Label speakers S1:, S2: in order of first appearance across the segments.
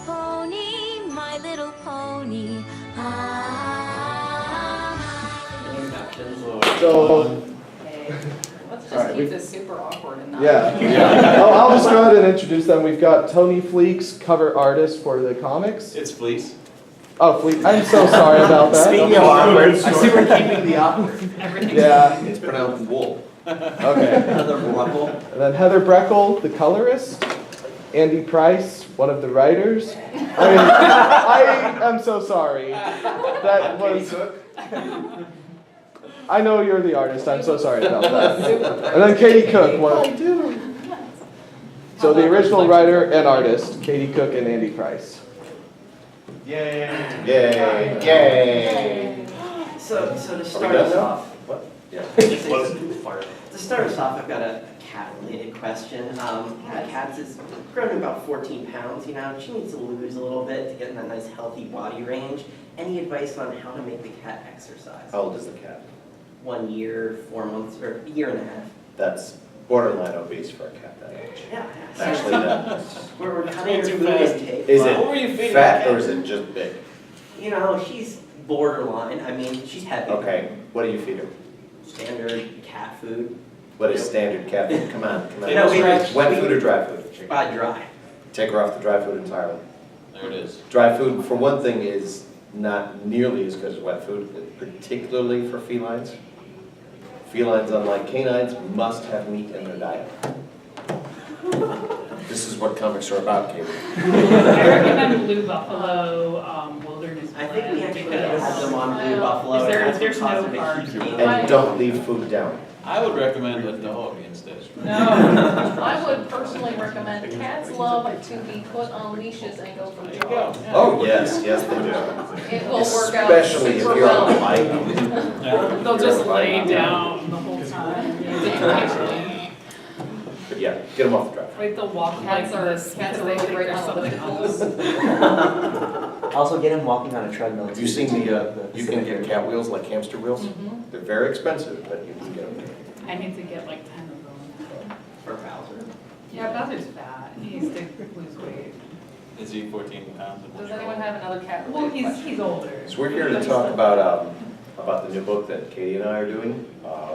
S1: pony, my little pony.
S2: So,
S3: Let's just keep this super awkward and not.
S2: yeah. I'll just go ahead and introduce them. We've got Tony Fleeks, cover artist for the comics.
S4: It's Fleece.
S2: Oh, Fleek. I'm so sorry about that.
S5: Speaking of awkward, I see we're keeping the awkward.
S2: Yeah.
S4: It's pronounced wool.
S2: Okay.
S5: Heather Bruckle.
S2: And then Heather Breckel, the colorist. Andy Price, one of the writers. I am so sorry. That was. I know you're the artist. I'm so sorry about that. And then Katie Cook, one. So the original writer and artist, Katie Cook and Andy Price.
S4: Yay.
S5: Yay. Yay. So to start us off.
S4: What? Yeah.
S5: To start us off, I've got a cat-related question. Kat's is grown to about 14 pounds, you know. She needs to lose a little bit to get in that nice healthy body range. Any advice on how to make the cat exercise?
S4: How old is the cat?
S5: 1 year, 4 months, or a year and a half.
S4: That's borderline obese for a cat that age.
S5: Yeah.
S4: Actually,
S5: We're cutting her
S4: too
S5: food
S4: fast.
S5: intake.
S4: Is
S5: Well,
S4: it fat or is it just big?
S5: You know, she's borderline. I mean, she's heavy.
S4: Okay, what do you feed her?
S5: Standard cat food.
S4: What is standard cat food? Come on.
S5: No,
S4: Wet food or dry food?
S5: Dry.
S4: Take her off the dry food entirely.
S6: There it is.
S4: Dry food, for one thing, is not nearly as good as wet food, particularly for felines. Felines, unlike canines, must have meat in their diet. This is what comics are about, Katie.
S3: I recommend Blue Buffalo Wilderness
S5: I think we
S3: Blend
S5: actually
S3: because
S5: had them on Blue Buffalo.
S3: there's no
S5: and
S3: carbs in it.
S4: And don't leave food down.
S6: I would recommend a dog instead.
S3: No.
S7: I would personally recommend cats love to be put on leashes and go for
S6: There you go.
S7: jogs.
S6: Yeah.
S4: Oh, yes, yes they do.
S7: It will work out
S4: Especially if
S7: super
S4: you're on a
S7: well.
S4: bike.
S6: Yeah.
S3: They'll just lay down the whole time.
S4: But yeah, get them off the dry food.
S3: Like they'll walk like
S7: Cats are
S3: this
S7: cats
S3: because
S7: are
S3: they
S7: really
S3: think
S7: great
S3: there's
S7: on
S3: something
S7: ellipticals.
S3: else.
S8: Also get him walking on a treadmill.
S4: Have you seen you can get cat wheels like hamster wheels? They're very expensive, but you can get them.
S3: I need to get like 10 of them.
S5: For Bowser.
S3: Yeah, Bowser's fat. He needs to lose weight.
S6: Is he 14 pounds?
S7: Does anyone have another cat?
S3: Well, he's older.
S4: So we're here to talk about the new book that Katie and I are doing.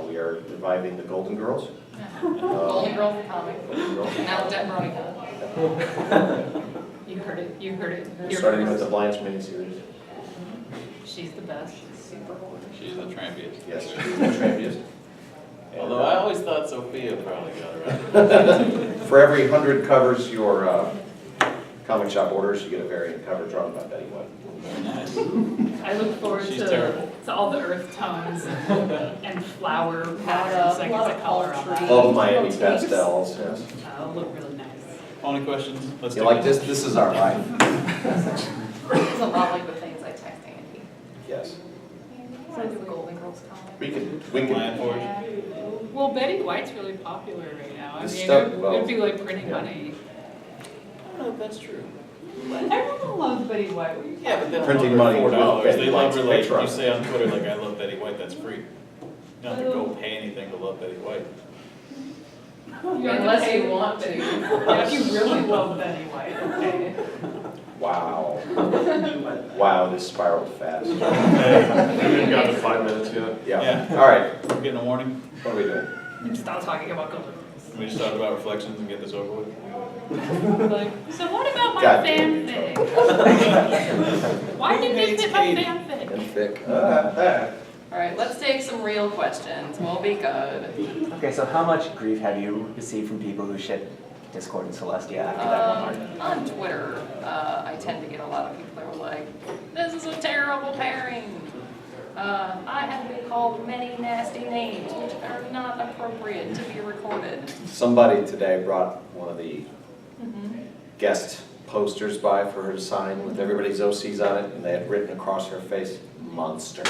S4: We are reviving the Golden Girls.
S7: Golden Girls comic.
S4: Golden Girls.
S7: Now Dead Bronycon.
S3: You heard it. You heard it.
S4: We're
S3: Here
S4: starting with
S3: first.
S4: the Blanche miniseries.
S3: She's the best. She's super cool.
S6: She's the trampiest.
S4: Yes, she's the trampiest.
S6: Although I always thought Sophia probably got her
S4: For every 100 covers your comic shop orders, you get a variant cover drawn by Betty White.
S6: Very nice.
S3: I look forward
S6: She's
S3: to
S6: terrible.
S3: all the earth tones and flower patterns. I
S7: lot
S3: get
S7: of
S3: the color on
S7: palm
S3: that.
S7: trees.
S4: All the Miami
S7: Motifs.
S4: pastels, yes.
S3: It'll look really nice.
S6: Only questions? Let's
S4: You
S6: do
S4: like
S6: it.
S4: this? This is our life.
S7: It's a lot like the things I text Andy.
S4: Yes.
S7: So I do a Golden Girls comic.
S4: We can,
S6: Plan for it.
S3: Well, Betty White's really popular right now. I
S4: This
S3: mean,
S4: stuff-
S3: it
S4: well,
S3: would be like printing
S4: yeah.
S3: money.
S6: I don't know if that's true.
S3: Everyone loves Betty White.
S6: Yeah, but then
S4: Printing
S6: love her
S4: money
S6: $4.
S4: with Betty
S6: They love
S4: White's
S6: her like
S4: picture on
S6: you
S4: it.
S6: say on Twitter, like I love Betty White. That's free. You don't have to go pay anything to love Betty White.
S7: Unless you want to.
S3: Yeah, if you really love Betty White, okay.
S4: Wow. Wow, this spiraled fast.
S9: Hey, we've got 5 minutes yet.
S4: Yeah.
S6: Yeah.
S4: All right.
S6: We're getting a warning.
S4: What are we doing?
S3: Stop talking about Golden Girls.
S6: Can we just talk about reflections and get this over with?
S3: Like, so what about my
S4: God damn
S3: fanfic? Why didn't you fit my fanfic?
S4: And thick.
S7: All right, let's take some real questions. We'll be good.
S8: Okay, so how much grief have you received from people who ship Discord and Celestia after that one arc?
S7: On Twitter, I tend to get a lot of people that were like, "This is a terrible pairing." I have been called many nasty names, which are not appropriate to be recorded.
S4: Somebody today brought one of the guest posters by for her to sign with everybody's OCs on it, and they had written across her face, "Monster."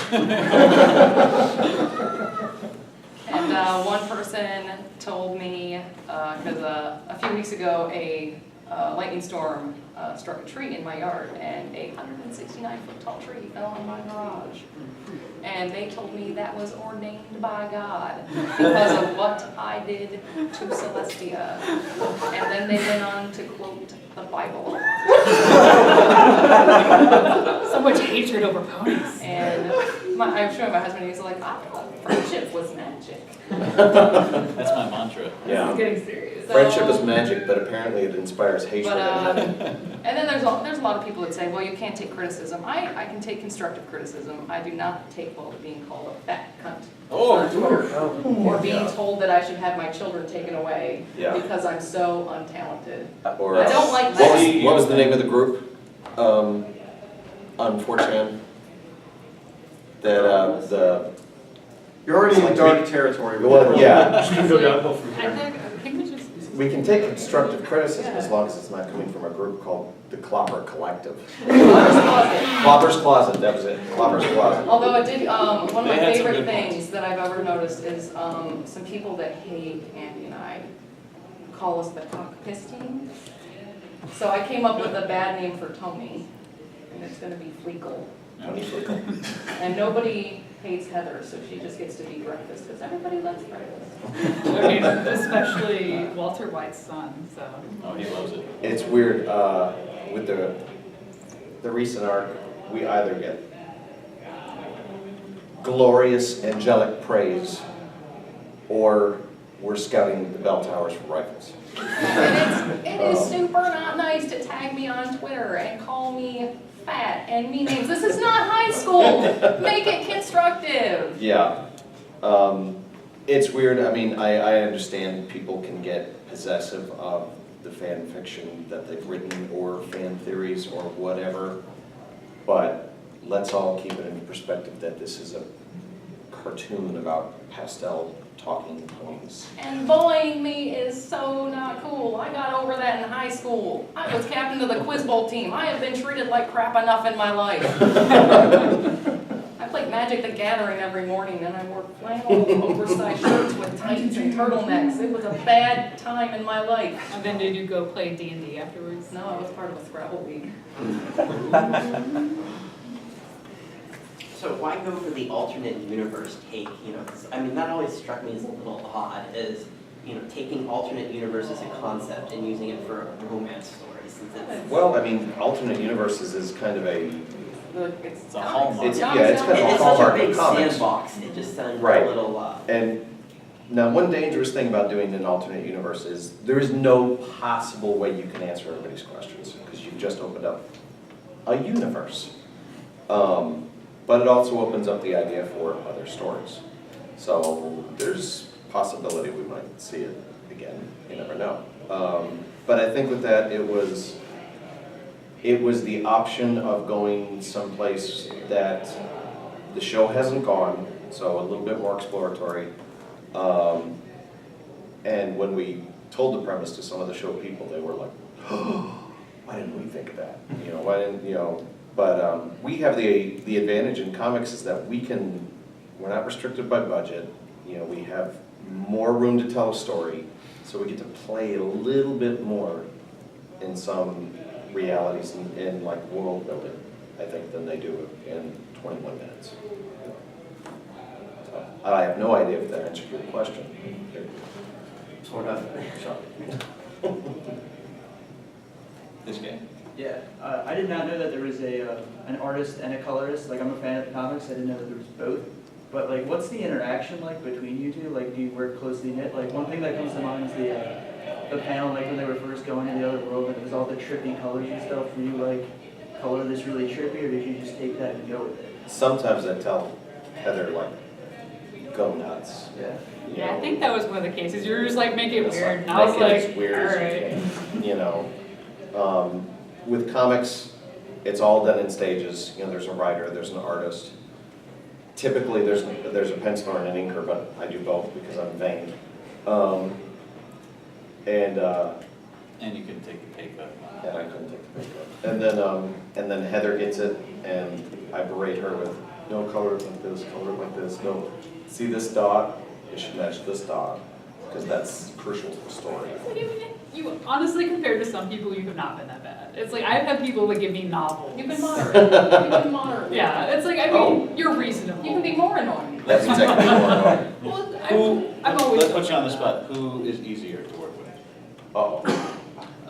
S7: And one person told me, because a few weeks ago a lightning storm struck a tree in my yard, and a 169-foot tall tree fell in my garage. And they told me that was ordained by God because of what I did to Celestia. And then they went on to quote the Bible.
S3: So much hatred over ponies.
S7: And I'm showing my husband, he's like, I thought friendship was magic.
S6: That's my mantra.
S3: This
S4: Yeah.
S3: is getting serious.
S4: Friendship is magic, but apparently it inspires hatred.
S7: But, and then there's a lot of people that say, well, you can't take criticism. I can take constructive criticism. I do not take, well, being called a fat cunt.
S4: Oh,
S7: Or being told that I should have my children taken away
S4: Yeah.
S7: because I'm so untalented.
S4: Or,
S7: I don't like
S4: what was the name of the group? On 4chan? That,
S9: You're already in dark territory.
S4: Well, yeah.
S9: You can go downhill from
S3: I
S9: here.
S3: think we just.
S4: We can take constructive criticism as long as it's not coming from a group called the Clopper Collective. Clopper's Closet, that was it, Clopper's Closet.
S7: Although it did, one of my
S6: They had some
S7: favorite
S6: good
S7: things
S6: points.
S7: that I've ever noticed is some people that hate Andy and I call us the cock-piss team. So I came up with a bad name for Tony, and it's gonna be Fleekle. And nobody hates Heather, so she just gets to eat breakfast, because everybody loves breakfast.
S3: I mean, especially Walter White's son, so.
S6: Oh, he loves it.
S4: It's weird, with the recent arc, we either get glorious angelic praise, or we're scouting the bell towers for rifles.
S7: And it is super not nice to tag me on Twitter and call me fat and mean names. This is not high school. Make it constructive.
S4: Yeah. It's weird, I mean, I understand people can get possessive of the fan fiction that they've written, or fan theories, or whatever, but let's all keep it in perspective that this is a cartoon about pastel talking ponies.
S7: And bullying me is so not cool. I got over that in high school. I was captain of the Quiz Bowl team. I have been treated like crap enough in my life. I played Magic the Gathering every morning, and I wore flannel oversized shirts with tights and turtlenecks. It was a bad time in my life.
S3: And then did you go play D&D afterwards?
S7: No, I was part of a Scrabble league.
S5: So why go for the alternate universe take, you know, 'cause, I mean, that always struck me as a little odd, is, you know, taking alternate universe as a concept and using it for a romance story, since it's.
S4: Well, I mean, alternate universes is kind of a,
S7: It's
S6: a hallmark.
S4: it's kind of a
S5: It's such a
S4: hallmark
S5: big
S4: of comics.
S5: sandbox, it just sounded
S4: Right.
S5: a little,
S4: And now, one dangerous thing about doing an alternate universe is there is no possible way you can answer everybody's questions, because you've just opened up a universe. But it also opens up the idea for other stories. So there's possibility we might see it again, you never know. But I think with that, it was the option of going someplace that the show hasn't gone, so a little bit more exploratory. And when we told the premise to some of the show people, they were like, oh, why didn't we think of that? You know, why didn't, you know, but we have the advantage in comics is that we're not restricted by budget. You know, we have more room to tell a story, so we get to play a little bit more in some realities in like world building, I think, than they do in 21 minutes. So, I have no idea if that answered your question.
S5: sort of.
S6: This game.
S10: Yeah, I did not know that there was an artist and a colorist. Like, I'm a fan of the comics, I didn't know that there was both. But like, what's the interaction like between you two? Like, do you work closely knit? Like, one thing that comes to mind is the panel, like when they were first going to the other world, and it was all the trippy colors and stuff. Were you like, color this really trippy, or did you just take that and go with it?
S4: Sometimes I tell Heather, like, go nuts.
S10: Yeah.
S4: You
S3: Yeah, I
S4: know?
S3: think that was one of the cases. You were just like, make it
S4: It's
S3: weird.
S4: like,
S3: And I was
S4: make it
S3: like,
S4: as weird as you
S3: alright.
S4: can, you know. With comics, it's all done in stages. You know, there's a writer, there's an artist. Typically, there's a penciler and an inker, but I do both because I'm vain.
S6: And you can take the pay cut.
S4: And I couldn't take the pay cut. And then Heather gets it, and I berate her with, no, color it like this, color it like this. No, see this dot? It should match this dot, because that's crucial to the story.
S3: You honestly, compared to some people, you have not been that bad. It's like, I've had people that give me novels.
S7: You've been moderate. You've been moderate.
S3: Yeah, it's like, I mean, you're reasonable.
S7: You can be more annoying.
S4: That's exactly what I'm
S3: Well, I'm always.
S6: Let's put you on the spot. Who is easier to work with?
S4: Uh-oh.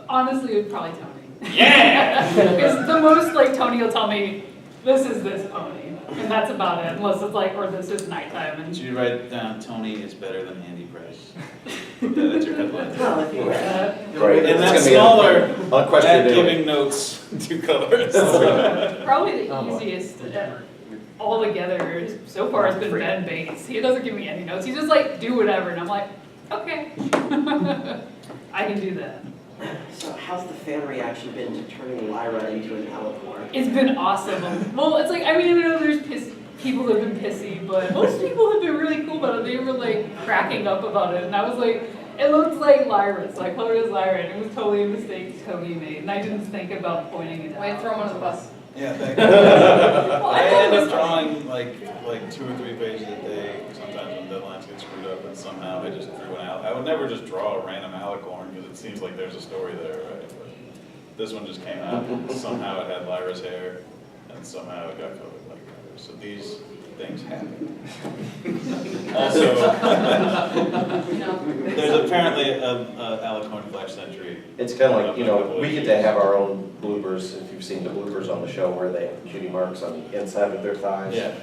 S3: Honestly, it would probably Tony.
S6: Yeah!
S3: Because the most, like, Tony will tell me, this is this pony. And that's about it, unless it's like, or this is nighttime. And
S6: So you write down, Tony is better than Andy Price. That's your headline.
S5: Well, if you
S4: Great.
S6: And
S4: It's
S6: that's
S4: gonna be
S6: smaller,
S4: unquestioned
S6: at
S4: anyway.
S6: giving notes to colors.
S3: probably the easiest altogether so far has been Ben Bates. He doesn't give me any notes. He's just like, do whatever. And I'm like, okay. I can do that.
S5: So how's the fan reaction been to turning Lyra into an alicorn?
S3: It's been awesome. Well, it's like, I mean, I know there's people that have been pissy, but most people have been really cool about it. They were like cracking up about it. And I was like, it looks like Lyra. So I colored as Lyra, and it was totally a mistake Tony made. And I didn't think about pointing it out.
S7: Wait, throw him under the bus.
S6: Yeah, thank you.
S3: Well,
S6: I
S3: thought it
S6: end
S3: was
S6: up drawing like 2 or 3 pages a day, sometimes when deadlines get screwed up, and somehow I just drew one out. I would never just draw a random alicorn, because it seems like there's a story there, right? But this one just came out, and somehow it had Lyra's hair, and somehow it got colored like Lyra. So these things happen. Also, there's apparently a alicorn flash century.
S4: It's kind of like, you know, we get to have our own bloopers, if you've seen the bloopers on the show where they have cutie marks on the inside of their thighs.
S6: Yeah.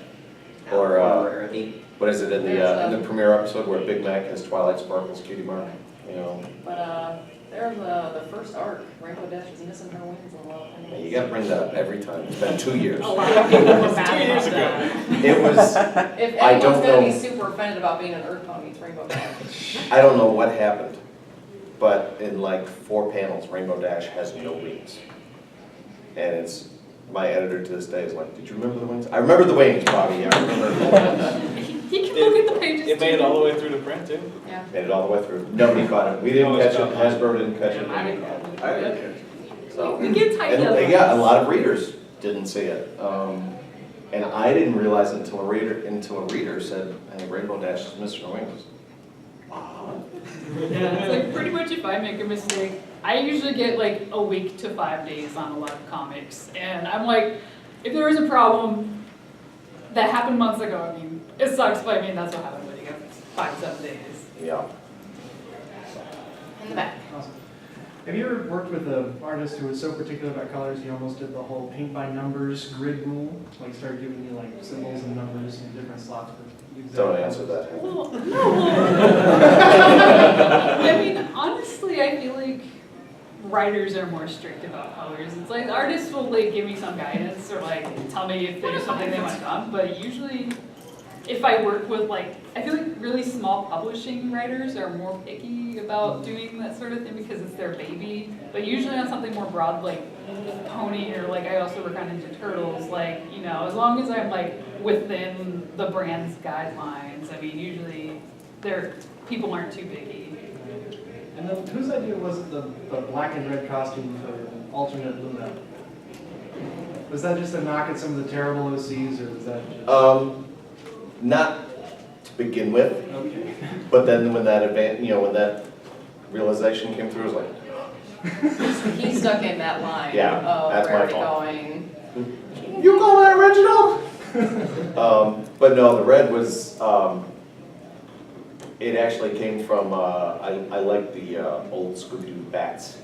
S4: Or,
S5: Rarity.
S4: what is it in the premiere episode where Big Mac has Twilight Sparkle's cutie mark, you know?
S7: But there's the first arc, Rainbow Dash is missing her wings a lot.
S4: You gotta bring that up every time, it's been 2 years.
S3: A lot of people were
S6: 2
S3: mad
S6: years
S3: about
S6: ago.
S3: that.
S4: It was,
S7: If
S4: I
S7: anyone's
S4: don't
S7: gonna be
S4: know.
S7: super offended about being an Earth pony, it's Rainbow Dash.
S4: I don't know what happened, but in like 4 panels, Rainbow Dash has no wings. And it's, my editor to this day is like, did you remember the wings? I remember the wings, Bobby, I remember.
S3: He can look at the pages.
S6: It made it all the way through to print too.
S7: Yeah.
S4: Made it all the way through. Nobody caught it. We didn't catch it, Hasbro didn't catch it.
S3: I
S4: nobody
S3: didn't
S4: caught it.
S3: catch it.
S4: So,
S3: We get tight
S4: and
S3: deadlines.
S4: yeah, a lot of readers didn't see it. And I didn't realize it until a reader said, hey, Rainbow Dash is Mr. Wings. Wow.
S3: Yeah, it's like pretty much if I make a mistake, I usually get like a week to 5 days on a lot of comics. And I'm like, if there is a problem that happened months ago, I mean, it sucks, but I mean, that's what happened when you get 5-7 days.
S4: Yeah.
S7: In the back.
S11: Awesome. Have you ever worked with an artist who was so particular about colors he almost did the whole paint by numbers grid rule? Like started giving you like symbols and numbers in different slots for exact
S4: Don't
S11: colors?
S4: answer that.
S3: Well, no. I mean, honestly, I feel like writers are more strict about colors. It's like artists will like give me some guidance or like tell me if there's something they want done, but usually if I work with like, I feel like really small publishing writers are more picky about doing that sort of thing because it's their baby. But usually on something more broad like Pony or like I also work on Ninja Turtles, like, you know, as long as I'm like within the brand's guidelines, I mean, usually people aren't too picky.
S11: And then whose idea was it the black and red costume for alternate Luna? Was that just a knock at some of the terrible OCs, or was that just...
S4: Not to begin with,
S11: Okay.
S4: but then when that when that realization came through, I was like,
S7: He's stuck in that line
S4: Yeah,
S7: of
S4: that's my
S7: Rarity
S4: fault.
S7: going,
S4: you call that original? But no, the red was, it actually came from, I like the old Scooby-Doo bats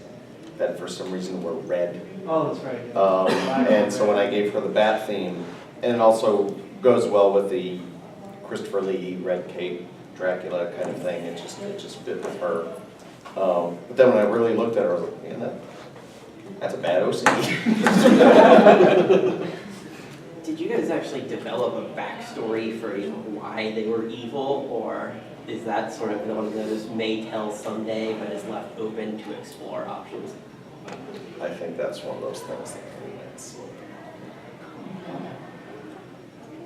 S4: that for some reason were red.
S11: Oh, that's right. Yeah.
S4: And so when I gave her the bat theme, and it also goes well with the Christopher Lee red cape Dracula kind of thing, it just fit with her. But then when I really looked at her, I was like, man, that's a bad OC.
S5: Did you guys actually develop a backstory for why they were evil, or is that sort of one of those may tell someday, but is left open to explore options?
S4: I think that's one of those things that wins.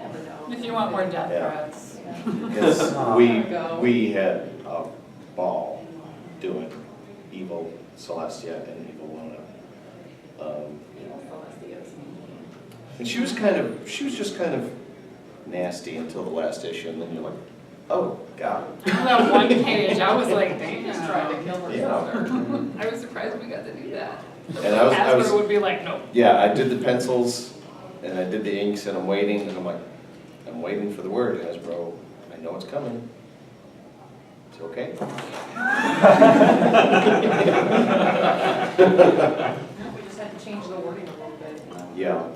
S7: never know.
S3: If you want more death
S4: Yeah.
S3: threats.
S4: Because we had a ball doing evil Celestia and evil Luna. And she was just kind of nasty until the last issue, and then you're like, oh, God.
S3: That one page, I was like, damn.
S7: Just tried to kill her
S4: Yeah.
S7: sister.
S3: I was surprised we got to do that.
S4: And I was
S3: Hasbro would be like, no.
S4: Yeah, I did the pencils, and I did the inks, and I'm waiting, and I'm like, I'm waiting for the word, Hasbro. I know it's coming. It's okay.
S7: We just had to change the word distorting a little bit, you know?
S4: Yeah.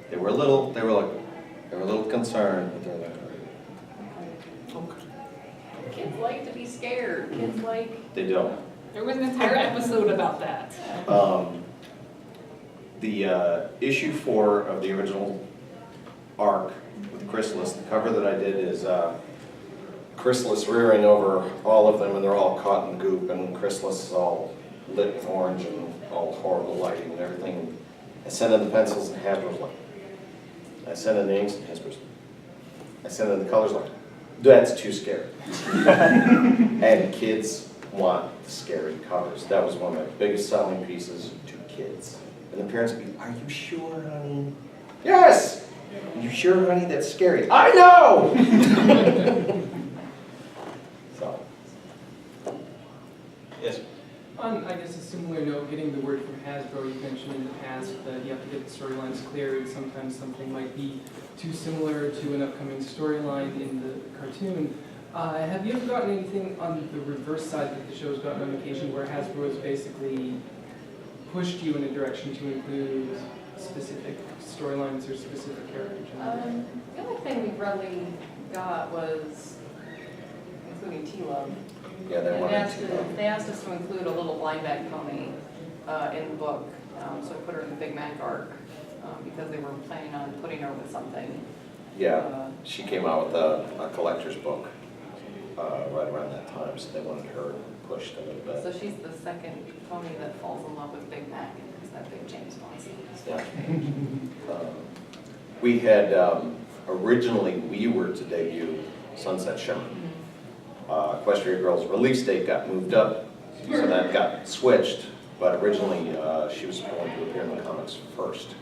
S4: They were a little concerned, but they're like,
S7: Kids like to be scared, kids like.
S4: they don't.
S3: There was an entire episode about that.
S4: The issue 4 of the original arc with Chrysalis, the cover that I did is Chrysalis rearing over all of them, and they're all caught in goop, and Chrysalis is all lit with orange and all horrible lighting and everything. I sent in the pencils and Hasbro's like, I sent in the inks and Hasbro's, I sent in the colors like, that's too scary. And kids want the scary covers. That was one of my biggest selling pieces to kids. And the parents would be, are you sure, honey? Yes! Are you sure, honey, that's scary? I know! So.
S6: Yes.
S12: On, I guess, a similar note, getting the word from Hasbro, you mentioned in the past that you have to get the storylines cleared. Sometimes something might be too similar to an upcoming storyline in the cartoon. Have you ever gotten anything on the reverse side that the show's gotten on occasion where Hasbro has basically pushed you in a direction to include specific storylines or specific characters?
S7: The only thing we really got was including T-Love.
S4: Yeah, they
S7: And
S4: wanted
S7: they asked us to include a little blind-back pony in the book, so I put her in the Big Mac arc because they were planning on putting her with something.
S4: Yeah, she came out with a collector's book right around that time, so they wanted her pushed a little bit.
S7: So she's the second pony that falls in love with Big Mac, because that big James Bond scene.
S4: Yeah. We had, originally, we were to debut Sunset Shimmer. Equestria Girls' release date got moved up, so that got switched, but originally she was going to appear in the comics first.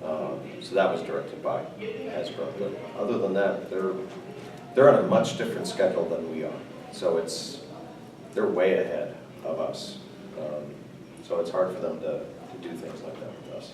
S4: So that was directed by Hasbro, but other than that, they're on a much different schedule than we are. So they're way ahead of us. So it's hard for them to do things like that with us.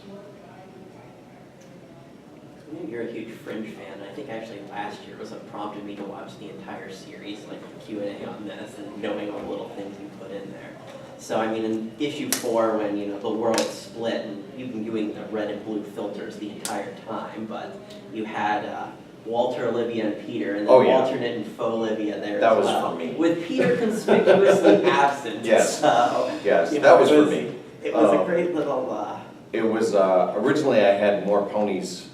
S5: You're a huge Fringe fan. I think actually last year was what prompted me to watch the entire series, like the Q&A on this and knowing all the little things you put in there. So I mean, in issue 4, when the world split and you've been doing the red and blue filters the entire time, but you had Walter, Olivia, and Peter, and then alternate and faux Olivia there
S4: that
S5: as
S4: was
S5: well.
S4: for me.
S5: With Peter conspicuously absent.
S4: Yes.
S5: So,
S4: yes, that was for me.
S5: It was a great little.
S4: It was originally I had more ponies.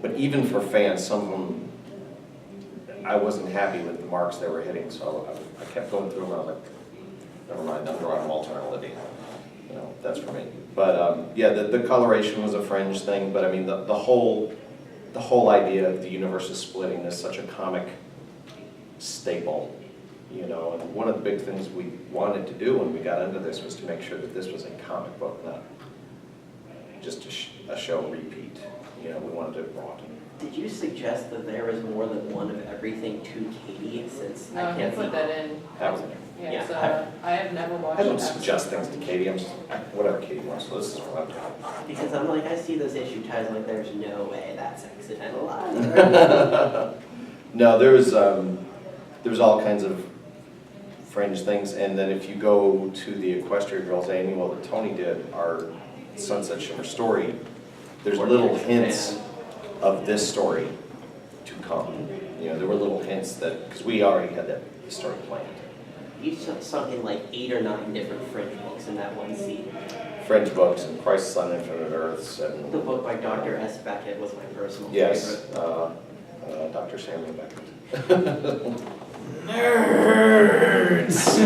S4: But even for fans, some of them, I wasn't happy with the marks they were hitting, so I kept going through them, and I was like, never mind, I'm drawing Walter and Olivia. That's for me. But yeah, the coloration was a Fringe thing, but I mean, the whole idea of the universes splitting is such a comic staple, and one of the big things we wanted to do when we got into this was to make sure that this was a comic book, not just a show repeat. We wanted to broaden.
S5: Did you suggest that there is more than one of everything to Katie, since
S7: No,
S5: I can't
S7: put that in.
S5: Yeah.
S7: So I have never watched
S4: I don't
S7: that.
S4: suggest things to Katie. I'm just, whatever Katie wants. So this is what I'm doing.
S5: Because I'm like, I see those issue ties, like there's no way that's accidental.
S4: No, there was all kinds of Fringe things, and then if you go to the Equestria Girls annual that Tony did, our Sunset Shimmer story, there's little hints of this story to come. There were little hints that, because we already had that story planned.
S5: You sunk in like 8 or 9 different Fringe books in that one scene.
S4: Fringe books and Crisis on Infinite Earths and
S5: The book by Dr. S. Beckett was my personal
S4: yes,
S5: favorite.
S4: Dr. Samuel Beckett.
S6: Nerds!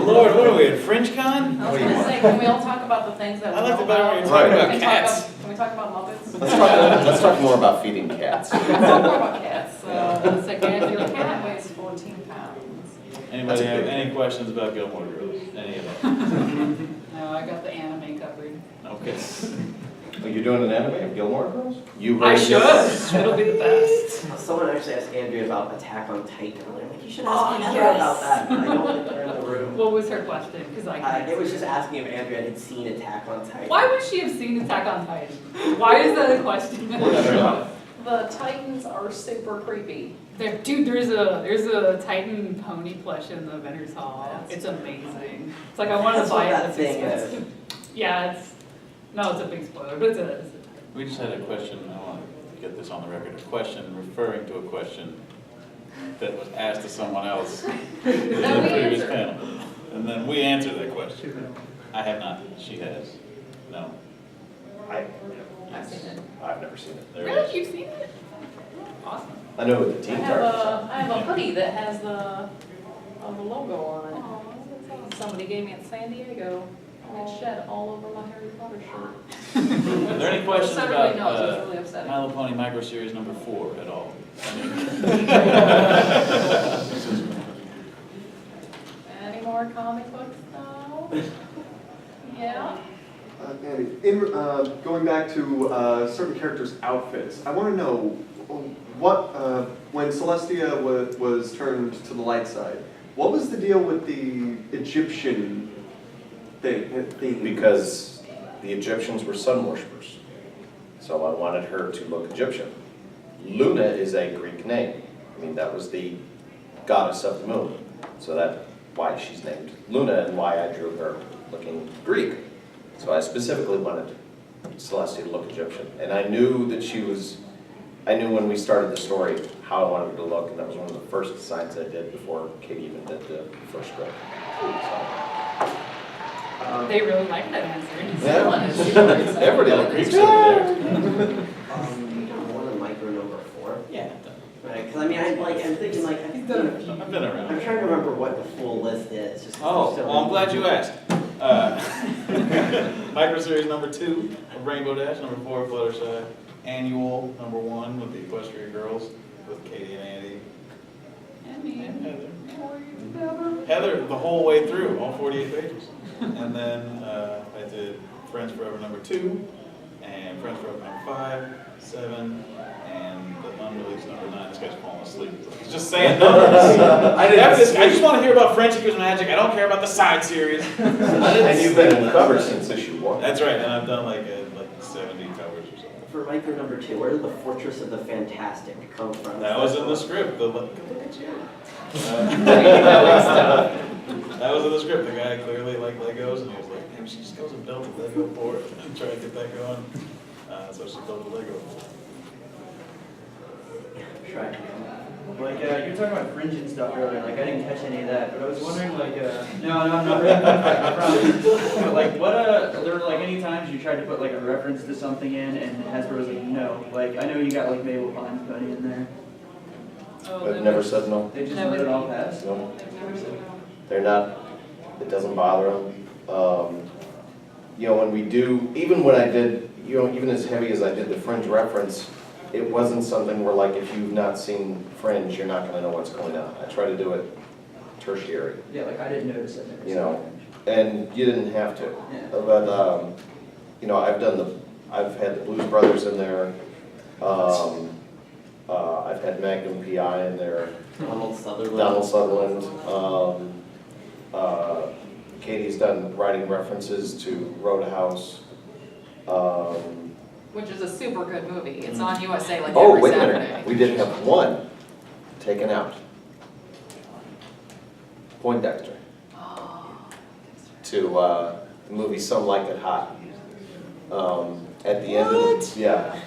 S6: Lord, what are we at FringeCon?
S7: I was gonna say, can we all talk about the things that we
S6: I like
S7: know
S6: the better
S7: about?
S6: when you talk about
S7: Can we
S6: cats.
S7: Can we talk about Muppets?
S4: Let's talk more about feeding cats.
S7: Let's talk more about cats. So, second, your cat weighs 14 pounds.
S6: Anybody have any questions about Gilmore Girls? Any of them?
S3: No, I got the anime covered.
S6: Okay.
S4: Are you doing an anime of Gilmore Girls?
S3: I should. It'll be the best.
S5: Someone actually asked Andrea about Attack on Titan. I'm like, you should ask Andrea about that. But I don't think they're in the room.
S3: What was her question? Because I can't.
S5: It was just asking if Andrea had seen Attack on Titan.
S3: Why would she have seen Attack on Titan? Why is that a question?
S7: The Titans are super creepy.
S3: Dude, there's a Titan pony plush in the vendor's hall. It's amazing. It's like I wanted to buy it.
S5: That's what that
S3: It's
S5: thing is.
S3: expensive. Yeah, it's a big spoiler, but it's a
S6: We just had a question, I want to get this on the record, a question referring to a question that was asked to someone else in the
S7: That we
S6: previous
S7: answered.
S6: panel. And then we answered that question. I have not, she has. No.
S7: I've seen it.
S4: I've never seen it.
S6: There it
S3: Really?
S6: is.
S3: You've seen it? Awesome.
S4: I know what the
S7: I
S4: teams
S7: have
S4: are.
S7: I have a hoodie that has the logo on it. Somebody gave me at San Diego, and it shed all over my Harry Potter shirt.
S6: Are there any questions
S7: So everybody
S6: about
S7: knows, it's really upsetting.
S6: My Little Pony Micro Series number 4 at all?
S7: Any more comic books though? Yeah?
S9: Andy, going back to certain characters' outfits, I want to know what, when Celestia was turned to the light side, what was the deal with the Egyptian thing?
S4: Because the Egyptians were sun worshippers. So I wanted her to look Egyptian. Luna is a Greek name. I mean, that was the goddess of the moon. So that's why she's named Luna and why I drew her looking Greek. So I specifically wanted Celestia to look Egyptian. And I knew that I knew when we started the story how I wanted her to look, and that was one of the first designs I did before Katie even did the first script. So,
S3: They really like that answer.
S4: yeah. Everybody looked Greek over there.
S5: One of micro number 4.
S6: Yeah.
S5: Right, because I mean, I'm thinking like,
S6: I've been around.
S5: I'm trying to remember what the full list is. Just 'cause
S6: Oh,
S5: there's so
S6: well, I'm
S5: many.
S6: glad you asked. Micro Series number 2 of Rainbow Dash, number 4 of Fluttershy, Annual number 1 with the Equestria Girls with Katie and Andy. And Heather. Heather, the whole way through, all 48 pages. And then I did Friends Forever number 2, and Friends Forever number 5, 7, and the unreleased number 9. This guy's falling asleep. He's just saying numbers. I just want to hear about Frenchie Goes Magic. I don't care about the side series.
S4: And you've been in covers since issue 1.
S6: That's right, and I've done like 70 covers or something.
S5: For micro number 2, where did the Fortress of the Fantastic come from?
S6: That was in the script. Look at you. That was in the script. The guy clearly liked Legos, and he was like, "Damn, she just goes and built a Lego fort and try to get that going." So she built a Lego fort.
S10: Try. Like, you were talking about fringe and stuff earlier, like, I didn't catch any of that, but I was wondering, like, no, I'm not really, I promise. But, like, there were, like, any times you tried to put, like, a reference to something in, and Hasbro was like, no. Like, I know you got, like, Mabel Pond Bunny in there.
S4: But never said no.
S10: They just let it all pass?
S4: No. They're not, it doesn't bother them. You know, when we do, even when I did, you know, even as heavy as I did the Fringe reference, it wasn't something where, like, if you've not seen Fringe, you're not going to know what's going on. I try to do it tertiary.
S10: Yeah, like, I didn't notice it.
S4: You know, and you didn't have to.
S10: Yeah.
S4: But, you know, I've had the Blues Brothers in there. I've had Magnum PI in there.
S5: Donald
S4: Sutherland. Katie's done writing references to Roadhouse.
S7: Which is a super good movie. It's on USA like
S4: Oh,
S7: every
S4: wait a
S7: Saturday.
S4: minute. We did have one taken out. Poindexter. To the movie Some Like It Hot. At the end of yeah.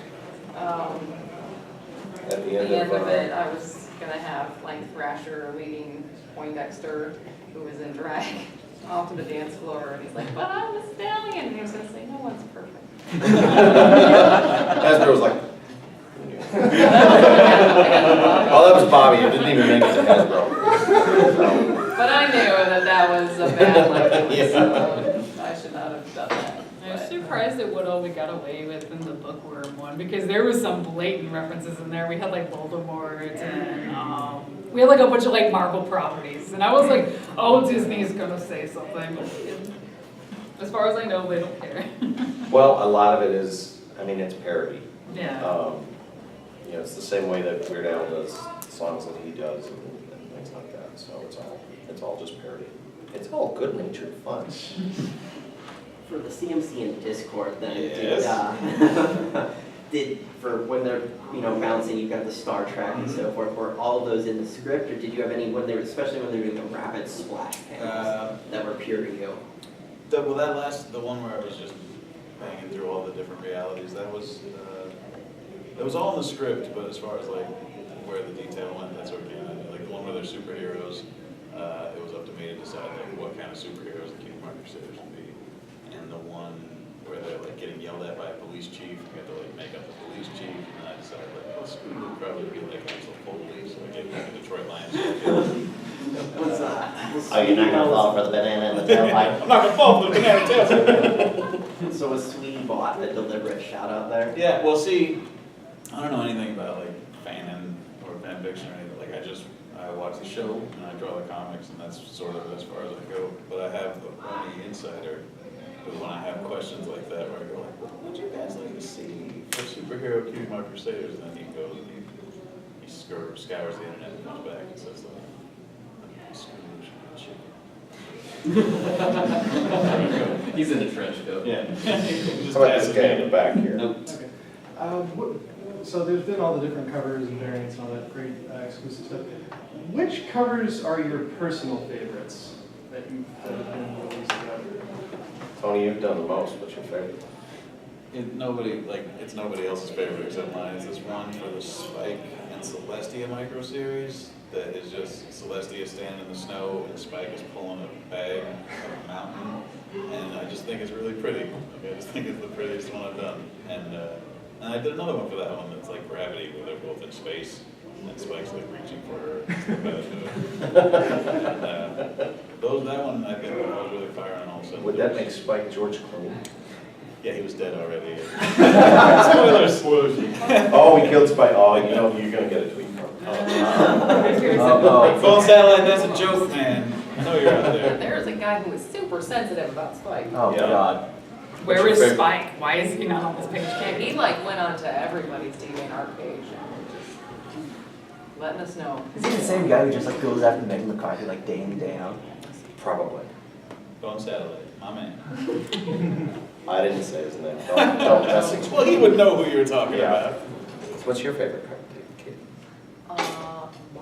S4: At the end of
S7: it, I was gonna have Lance Thrasher leading Poindexter, who was in drag, off to the dance floor, and he's like, "But I'm a stallion," and he was gonna say, "No one's perfect."
S4: Hasbro was like. Oh, that was Bobby. It didn't even make it to Hasbro.
S7: But I knew that was a bad license,
S4: Yeah.
S7: so I should not have done that.
S3: I was surprised at what all we got away with in the Bookworm one, because there was some blatant references in there. We had like Voldemort and we had like a bunch of like Marvel properties, and I was like, oh, Disney's gonna say something. As far as I know, they don't care.
S4: Well, a lot of it is, I mean, it's parody.
S3: Yeah.
S4: You know, it's the same way that Weird Al does songs that he does and things like that. So it's all just parody. It's all good-natured fun.
S5: For the CMC and Discord, then
S6: Yes.
S5: for when they're, bouncing, you've got the star track and so forth, were all of those in the script, or did you have any, especially when they were doing the rapid splash panels, that were pure to you?
S6: The one where I was just banging through all the different realities, that was all in the script, but as far as like where the detail went, that's organic. Like the one where they're superheroes, it was up to me to decide like what kind of superheroes the Cutie Mark Crusaders would be. And the one where they're like getting yelled at by a police chief, you have to like make up the police chief, and I decided like, well, Scooby would probably be like actual police, so I gave back a Detroit Lions.
S5: Oh, you're not gonna fall for the banana in the tailpipe?
S6: I'm not gonna fall for the banana tailpipe.
S5: So was Sweetie Bot a deliberate shout out there?
S6: Yeah, well, see, I don't know anything about like fan or fan fiction or anything. Like I watch the show and I draw the comics, and that's sort of as far as I go. But I have a Brony insider who, when I have questions like that, where I go like, "What would you guys like to see for superhero Cutie Mark Crusaders?" And then he goes and he scours the internet and comes back and says like, "Scrooge and
S13: He's in a trench coat.
S6: Yeah.
S4: How about this guy in the back here?
S11: Okay. So there's been all the different covers and variants and all that great exclusive stuff. Which covers are your personal favorites that have been released out?
S4: Tony, you've done the most. What's your favorite?
S6: It's nobody else's favorite except mine. It's this one for the Spike and Celestia micro series that is just Celestia standing in the snow and Spike is pulling a bag up a mountain, and I just think it's really pretty. I just think it's the prettiest one I've done. And I did another one for that one that's like Gravity, where they're both in space and Spike's like reaching for her. That one I think I was really firing on all cylinders.
S4: Would that make Spike George Clooney?
S6: Yeah, he was dead already.
S4: Spoilers. Oh, he killed Spike. Oh, you're gonna get a tweet from him.
S6: Phone satellite, that's a joke, man. I know you're out there.
S7: There's a guy who is super sensitive about Spike.
S8: Oh,
S4: Yeah.
S8: God.
S3: Where is Spike? Why is he not on this page?
S7: Yeah, he like went on to everybody's DeviantArt page and just letting us know.
S8: Is he the same guy who just like goes after Megan McCarthy like day in and day out?
S4: Probably.
S6: Phone satellite, my man.
S4: I didn't say his name. Don't mess it.
S6: Well, he would know who you were talking
S4: Yeah.
S6: about.
S4: What's your favorite cover, Kate?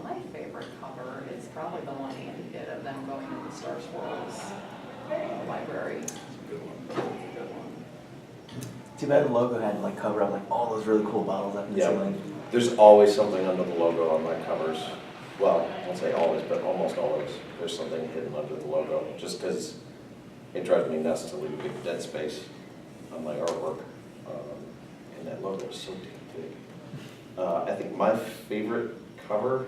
S7: My favorite cover is probably the one Andy did of them going into the Star Swirls library.
S8: Too bad the logo had to like cover up like all those really cool bottles up in the
S4: Yeah.
S8: ceiling.
S4: There's always something under the logo on my covers. Well, I won't say always, but almost always. There's something hidden under the logo, just because it drives me nuts to leave a big dead space on my artwork. And that logo is so damn big. I think my favorite cover,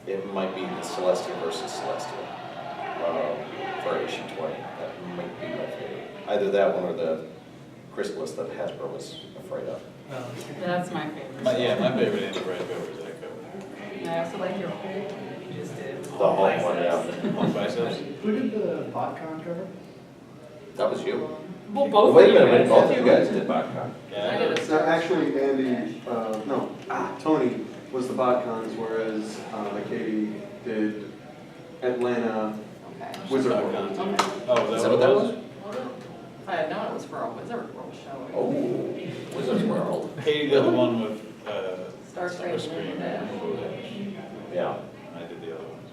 S4: it might be the Celestia versus Celestia for issue 20. That might be my favorite. Either that one or the Chrysalis that Hasbro was afraid of.
S3: That's my favorite.
S6: My favorite Andy Bright cover is that cover.
S3: I also like your whole you just did.
S4: The whole one, yeah.
S6: One biceps.
S11: Who did the BotCon cover?
S4: That was you.
S3: Well, both
S4: Wait a
S3: of you
S4: minute,
S3: guys
S4: both of
S3: did.
S4: you guys did BotCon.
S6: Yeah,
S7: I did a
S9: Actually, Andy, Tony was the BotCons, whereas Katie did Atlanta
S7: Okay.
S9: Wizard
S6: BotCon.
S9: World.
S6: Oh,
S4: Is that what that was?
S7: If I had known it was for a Wizard World show.
S4: Oh, Wizard's World.
S6: Katie did the one with
S7: Starscream and
S6: Starscream
S7: Dash.
S6: and Dash.
S4: Yeah.
S6: I did the other ones.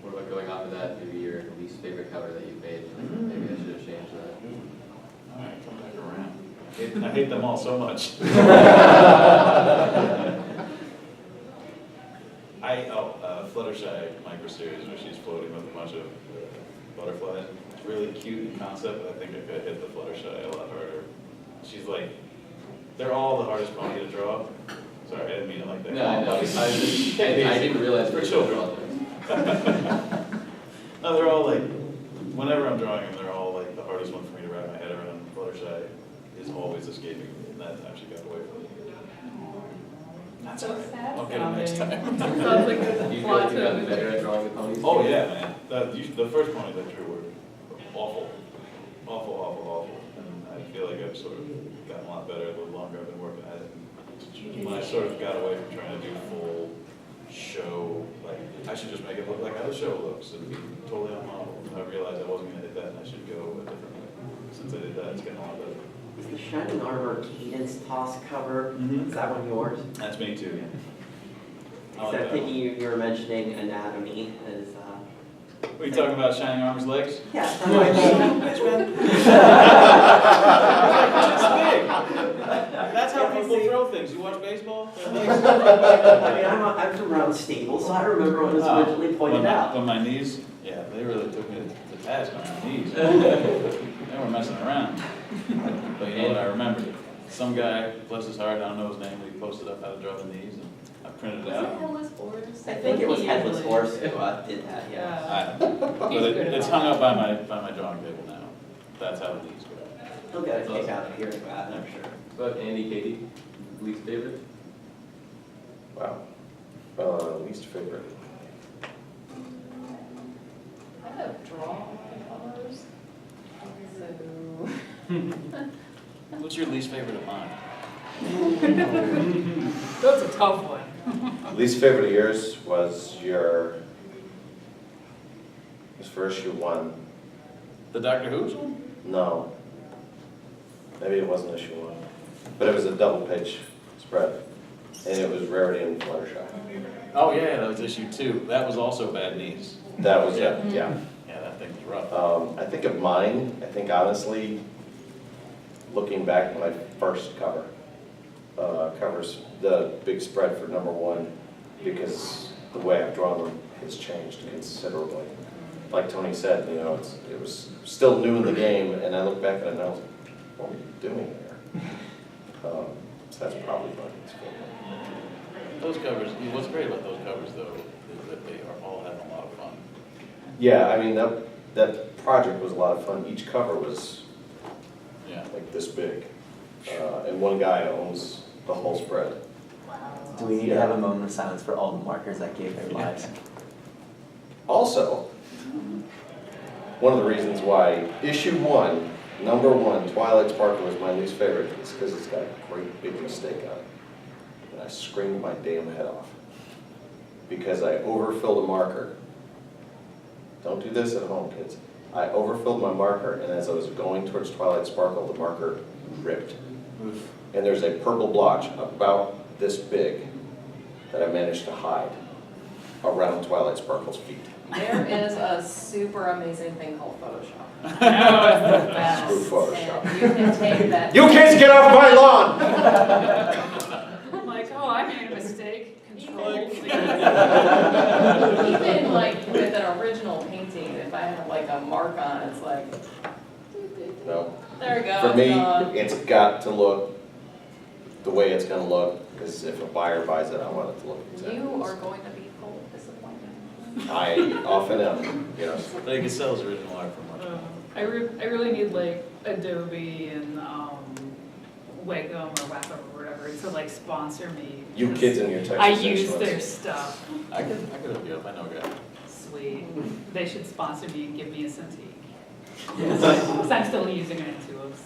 S13: What about going off of that, maybe your least favorite cover that you've made? Maybe I should have changed that.
S6: All right, come back around. I hate them all so much. Fluttershy micro series where she's floating with a bunch of butterflies. It's really cute in concept, but I think I could hit the Fluttershy a lot harder. She's like, they're all the hardest pony to draw. Sorry, I didn't mean it like that.
S13: No, I know. I didn't realize
S6: for
S13: we
S6: children.
S13: were
S6: No, they're all like, whenever I'm drawing them, they're all like the hardest one for me to wrap my head around. Fluttershy is always escaping me, and that time she got away from me. That's
S3: So
S6: all right.
S3: sad
S6: I'll get it next time.
S3: sounds like
S13: Do you feel
S3: a
S13: like you've gotten
S3: plot
S13: better at drawing the ponies?
S6: Oh yeah, man. The first ponies I drew were awful. Awful. And I feel like I've sort of gotten a lot better the longer I've been working at it. When I sort of got away from trying to do full show, like, I should just make it look like how the show looks and be totally on model. I realized I wasn't going to hit that and I should go a different way. since I did that, it's getting a lot better.
S5: Is the Shining Armor Cadence Toss cover, is that one yours?
S6: That's me too, yeah. I like
S5: Except
S6: that
S5: thinking you were mentioning anatomy as,
S6: What are you talking about, Shining Armor's legs?
S5: yeah, that's what I mean.
S6: That's how people throw things. You watch baseball?
S5: I mean, I'm from Round Stable, so I remember when it was originally pointed out.
S6: When my knees, yeah, they really took me to task on my knees. They weren't messing around. But you know what I remembered? Some guy, bless his heart, I don't know his name, but he posted up how to draw the knees, and I printed it
S3: Was it
S6: out.
S3: Headless Horse?
S5: I think it was Headless Horse who did that, yeah.
S6: But it's hung up by my drawing table now. That's how the knees go.
S5: He'll get a kick out of hearing that, I'm sure.
S13: But Andy, Katie, least favorite?
S4: Wow. Least favorite.
S7: I have draw colors. So.
S6: What's your least favorite of mine?
S3: That's a tough one.
S4: Least favorite of yours was for issue 1.
S6: The Doctor Who's one?
S4: No. Maybe it wasn't issue 1. But it was a double page spread. And it was Rarity and Fluttershy.
S6: Oh yeah, that was issue 2. That was also bad knees.
S4: That was it, yeah.
S6: Yeah, that thing was rough.
S4: I think of mine, I think honestly, looking back at my first cover, covers the big spread for number 1, because the way I've drawn them has changed considerably. Like Tony said, you know, it was still new in the game, and I look back at it and I was like, what were you doing there? So that's probably my least favorite.
S6: Those covers, what's great about those covers though, is that they are all having a lot of fun.
S4: Yeah, I mean, that project was a lot of fun. Each cover was like this big. And one guy owns the whole spread.
S8: Do we need to have a moment of silence for all the markers that gave their lives?
S4: Also, one of the reasons why issue 1, number 1, Twilight Sparkle is my least favorite is because it's got a great big mistake on it. And I screamed my damn head off because I overfilled a marker. Don't do this at home, kids. I overfilled my marker, and as I was going towards Twilight Sparkle, the marker ripped. And there's a purple blotch about this big that I managed to hide around Twilight Sparkle's feet.
S7: There is a super amazing thing called Photoshop.
S4: Screw Photoshop.
S7: And you can take that.
S4: You kids get off my lawn!
S3: I'm like, oh, I made a mistake. Control.
S7: Even like with an original painting, if I have like a mark on it, it's like,
S4: No.
S7: there we go.
S4: For me,
S7: done.
S4: it's got to look the way it's going to look, because if a buyer buys it, I want it to look exactly
S7: You
S4: the
S7: are
S4: same.
S7: going to be full of disappointment.
S4: I often am, yes.
S6: But you can sell his original art for much more.
S3: I really need like Adobe and Wacom or Wacom or whatever to like sponsor me.
S4: You
S3: because
S4: kids and your Texas
S3: I use
S4: Instruments.
S3: their stuff.
S6: I could hook you up, I know a guy.
S3: Sweet. They should sponsor me and give me a Cintiq. Because I'm still using it in tubes.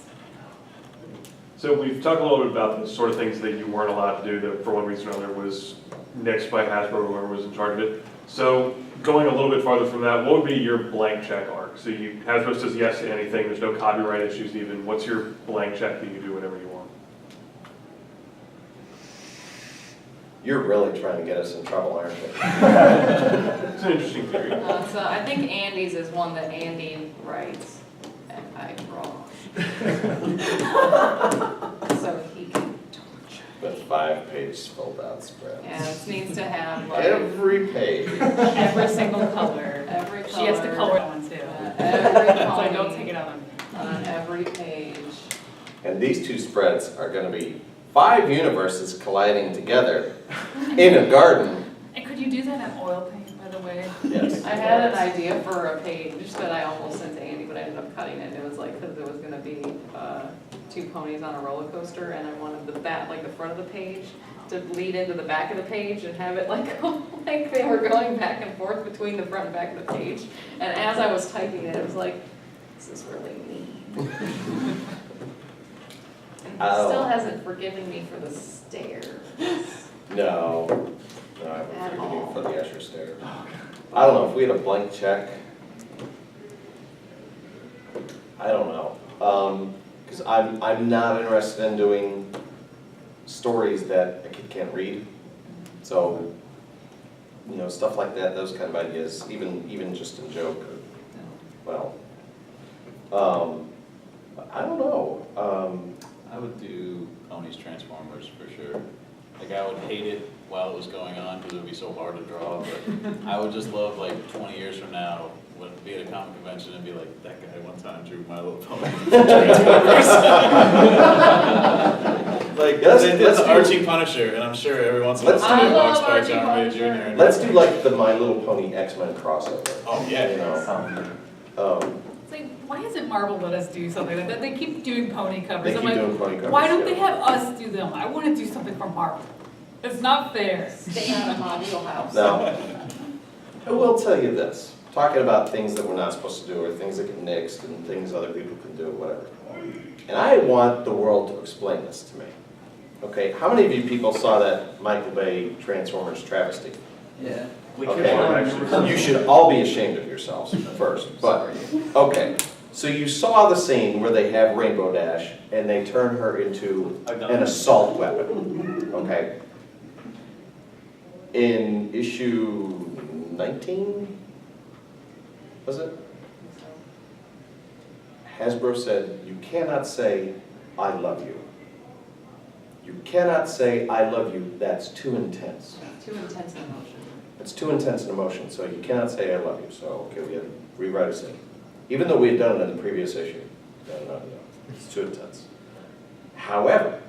S14: So we've talked a little bit about the sort of things that you weren't allowed to do that for one reason or another was nixed by Hasbro or whoever was in charge of it. So going a little bit farther from that, what would be your blank check arc? So Hasbro says yes to anything, there's no copyright issues even. What's your blank check that you do whenever you want?
S4: You're really trying to get us in trouble, aren't you?
S14: It's an interesting theory.
S7: So I think Andy's is one that Andy writes and I draw. So he can torture.
S4: The 5-page spelled out spread.
S7: Yeah, this needs to have like
S4: Every page.
S3: Every single color.
S7: every color.
S3: She has to color that one too.
S7: Every
S3: So
S7: color.
S3: I don't take it out on me.
S7: On every page.
S4: And these 2 spreads are going to be 5 universes colliding together in a garden.
S3: And could you do that in oil paint, by the way?
S4: Yes.
S7: I had an idea for a page that I almost sent to Andy, but I ended up cutting it. It was like, because it was gonna be 2 ponies on a roller coaster, and I wanted the back, like the front of the page, to bleed into the back of the page and have it like, like they were going back and forth between the front and back of the page. And as I was typing it, it was like, this is really mean. And he still hasn't forgiven me for the stairs.
S4: No. No, I haven't forgiven you for the Escher stare. I don't know, if we had a blank check, I don't know. Because I'm not interested in doing stories that a kid can't read. So, you know, stuff like that, those kind of ideas, even just in joke, well, I don't know.
S6: I would do Ponies Transformers for sure. Like, I would hate it while it was going on because it would be so hard to draw, but I would just love, like, 20 years from now, when be at a comic convention and be like, that guy one time drew My Little Pony Transformers. Like, they did the Archie Punisher, and I'm sure every once in a while somebody walks by John Ray Jr. and
S4: Let's do like the My Little Pony X-Men crossover.
S6: Oh, yeah.
S4: You know,
S3: It's like, why hasn't Marvel let us do something like that? They keep doing pony covers.
S4: They
S3: I'm
S4: keep
S3: like,
S4: doing pony covers,
S3: why don't
S4: yeah.
S3: they have us do them? I want to do something for Marvel. It's not fair.
S7: Stay out of my wheelhouse.
S4: Now, I will tell you this, talking about things that we're not supposed to do, or things that get nixed, and things other people can do, whatever. And I want the world to explain this to me. Okay, how many of you people saw that Michael Bay Transformers travesty?
S10: Yeah.
S4: Okay, you should all be ashamed of yourselves first, but, okay. So you saw the scene where they have Rainbow Dash, and they turn her into an assault weapon, okay? In issue 19, was it? Hasbro said, you cannot say, I love you. You cannot say, I love you, that's too intense.
S7: Too intense an emotion.
S4: It's too intense an emotion, so you cannot say I love you. So, okay, we had to rewrite a scene. Even though we had done it in the previous issue. No, it's too intense. However,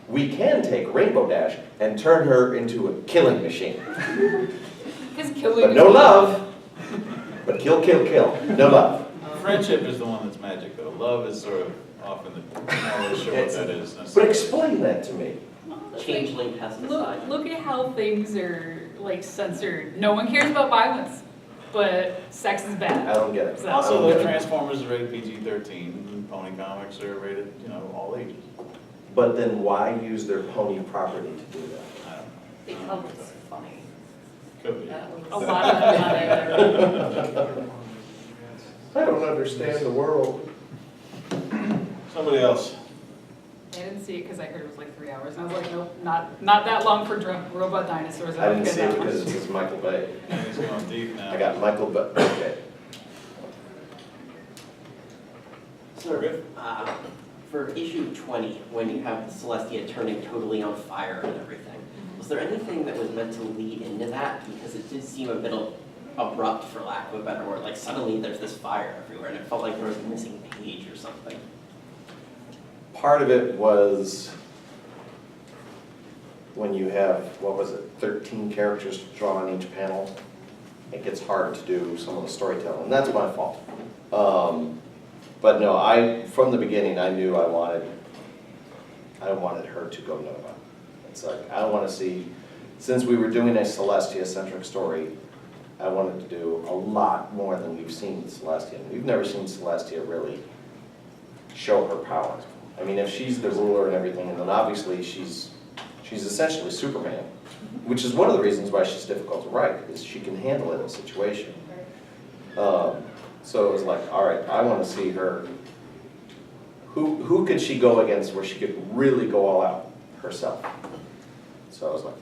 S4: we can take Rainbow Dash and turn her into a killing machine. But no love, but kill, kill, kill. No love.
S6: Friendship is the one that's magic, though. Love is sort of often the, I'm not really sure what that is.
S4: But explain that to me.
S5: Changeling pesticide.
S3: Look at how things are like censored. No one cares about violence, but sex is bad.
S4: I don't get it.
S3: So-
S6: Also, the Transformers are rated PG-13, and Pony Comics are rated, you know, all ages.
S4: But then why use their pony property to do that?
S6: I don't know.
S7: Because it's funny.
S6: Could be.
S7: That was
S3: A lot of money.
S4: I don't understand the world.
S6: Somebody else.
S3: I didn't see it because I heard it was like 3 hours, and I was like, nope, not that long for robot dinosaurs.
S4: I didn't
S3: don't
S4: see
S3: get
S4: it
S3: that
S4: because
S3: much.
S4: it was Michael Bay.
S6: He's going deep now.
S4: I got Michael Bay. Okay.
S6: We're good.
S5: For issue 20, when you have Celestia turning totally on fire and everything, was there anything that was meant to lead into that? Because it did seem a bit abrupt, for lack of a better word. Like suddenly there's this fire everywhere, and it felt like there was a missing page or something.
S4: Part of it was when you have, what was it, 13 characters to draw on each panel, it gets hard to do some of the storytelling, and that's my fault. But no, from the beginning, I knew I wanted her to go Nova. It's like, I don't want to see, since we were doing a Celestia-centric story, I wanted to do a lot more than we've seen with Celestia. We've never seen Celestia really show her power. I mean, if she's the ruler and everything, and then obviously she's essentially Superman, which is one of the reasons why she's difficult to write, is she can handle it in a situation. So it was like, all right, I want to see her. Who could she go against where she could really go all out herself? So I was like,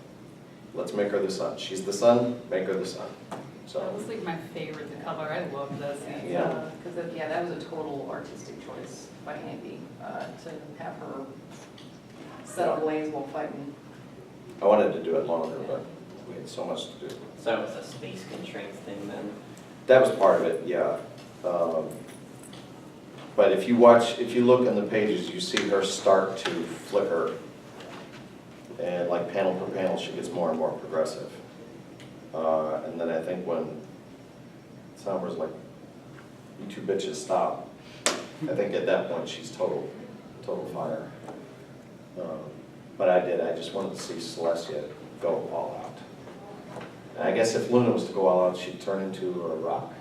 S4: let's make her the sun. She's the sun, make her the sun. So
S3: That was like my favorite to color. I love that scene.
S4: Yeah.
S7: Because, yeah, that was a total artistic choice by Andy, to have her set ablaze while fighting.
S4: I wanted to do it longer, but we had so much to do.
S5: So it was a space constraints thing then?
S4: That was part of it, yeah. But if you look in the pages, you see her start to flicker. And like panel per panel, she gets more and more progressive. And then I think when Sombra's like, you two bitches stop, I think at that point she's total fire. But I just wanted to see Celestia go all out. And I guess if Luna was to go all out, she'd turn into a rock.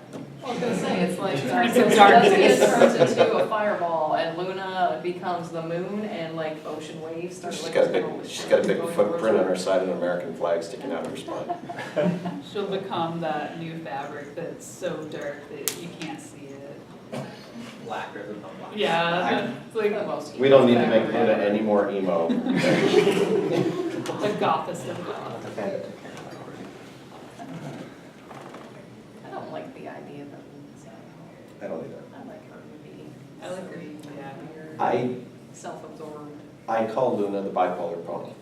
S7: I was gonna say, it's like,
S3: darkness.
S7: it turns into a fireball, and Luna becomes the moon, and like ocean waves start.
S4: She's got a big footprint on her side and an American flag sticking out of her spine.
S3: She'll become that new fabric that's so dark that you can't see it.
S5: Blacker than the black.
S3: Yeah, it's like
S4: We don't need to make Luna any more emo.
S3: the gothest of goth.
S8: Okay.
S7: I don't like the idea that Luna's
S4: I don't either.
S7: I like her to be.
S3: I like her, yeah.
S7: Self-absorbed.
S4: I call Luna the bipolar pony.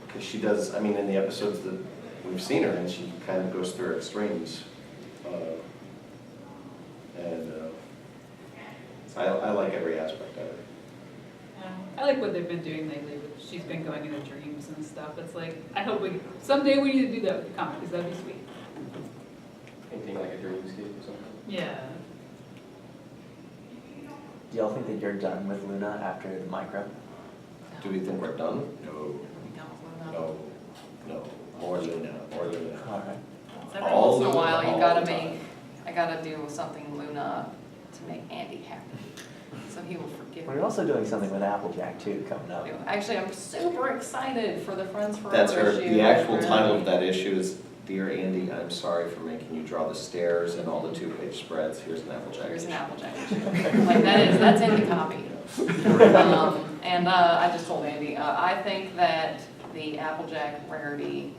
S4: Because she does, I mean, in the episodes that we've seen her in, she kind of goes through extremes. I like every aspect of it.
S3: Yeah. I like what they've been doing lately. She's been going into dreams and stuff. It's like, I hope someday we need to do that with the comic, because that'd be sweet.
S13: Anything like a dreamscape or something?
S3: Yeah.
S8: Do y'all think that you're done with Luna after the micro?
S4: Do we think we're done? No. No. No. More Luna. More Luna.
S8: All right.
S7: Every
S4: All
S7: once in a
S4: Luna
S7: while, you
S4: all
S7: gotta
S4: the time.
S7: I gotta do something Luna to make Andy happy. So he will forgive me.
S8: We're also doing something with Applejack too coming up.
S7: Actually, I'm super excited for the Friends Forever
S4: That's her,
S7: issue.
S4: the actual title of that issue is, Dear Andy, I'm sorry for making you draw the stairs and all the two-page spreads. Here's an Applejack.
S7: Here's an
S4: issue."
S7: Applejack issue. Like that's in the copy. And I just told Andy, I think that the Applejack Rarity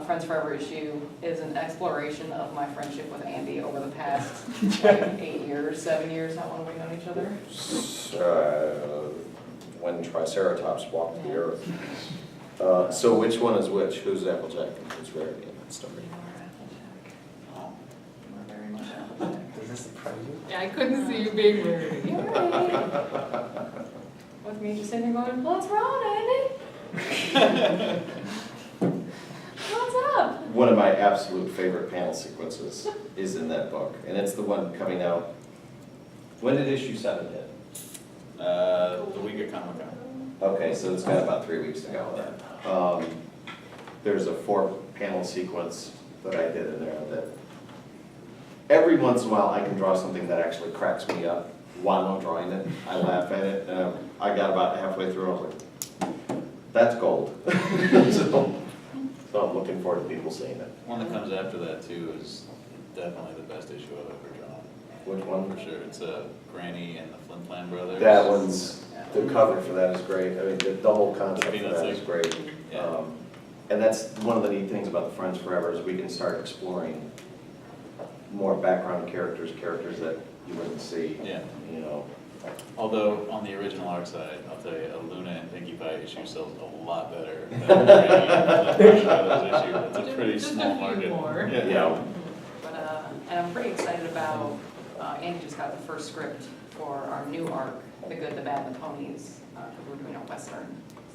S7: Friends Forever issue is an exploration of my friendship with Andy over the past 8 years, 7 years. How long have we known each other?
S4: When Triceratops walked the earth. So which one is which? Who's Applejack and who's Rarity in that story?
S7: We're very much Applejack.
S8: Does this surprise you?
S3: Yeah, I couldn't see you being weird.
S7: With me just sitting there going, what's wrong, Andy? What's up?
S4: One of my absolute favorite panel sequences is in that book, and it's the one coming out. When did issue 7 hit?
S6: The week of Comic-Con.
S4: Okay, so it's got about 3 weeks to go. There's a 4-panel sequence that I did in there that every once in a while I can draw something that actually cracks me up while I'm drawing it. I laugh at it, and I got about halfway through, I was like, that's gold. So I'm looking forward to people seeing it.
S6: One that comes after that too is definitely the best issue I've ever drawn.
S4: Which one?
S6: For sure, it's Granny and the Flint Plan Brothers.
S4: That one's, the cover for that is great. I mean, the whole concept for that is great.
S6: Yeah.
S4: And that's one of the neat things about the Friends Forever is we can start exploring more background characters that you wouldn't see.
S6: Yeah.
S4: You know.
S6: Although on the original art side, I'll tell you, a Luna and Pinkie Pie issue sells a lot better than a Granny and Flint Brothers issue. It's a pretty
S3: Just
S6: small
S3: a few
S6: market.
S3: more.
S4: Yeah.
S7: But, and I'm pretty excited about, Andy just got the first script for our new arc, The Good, the Bad, and the Ponies, because we're doing a Western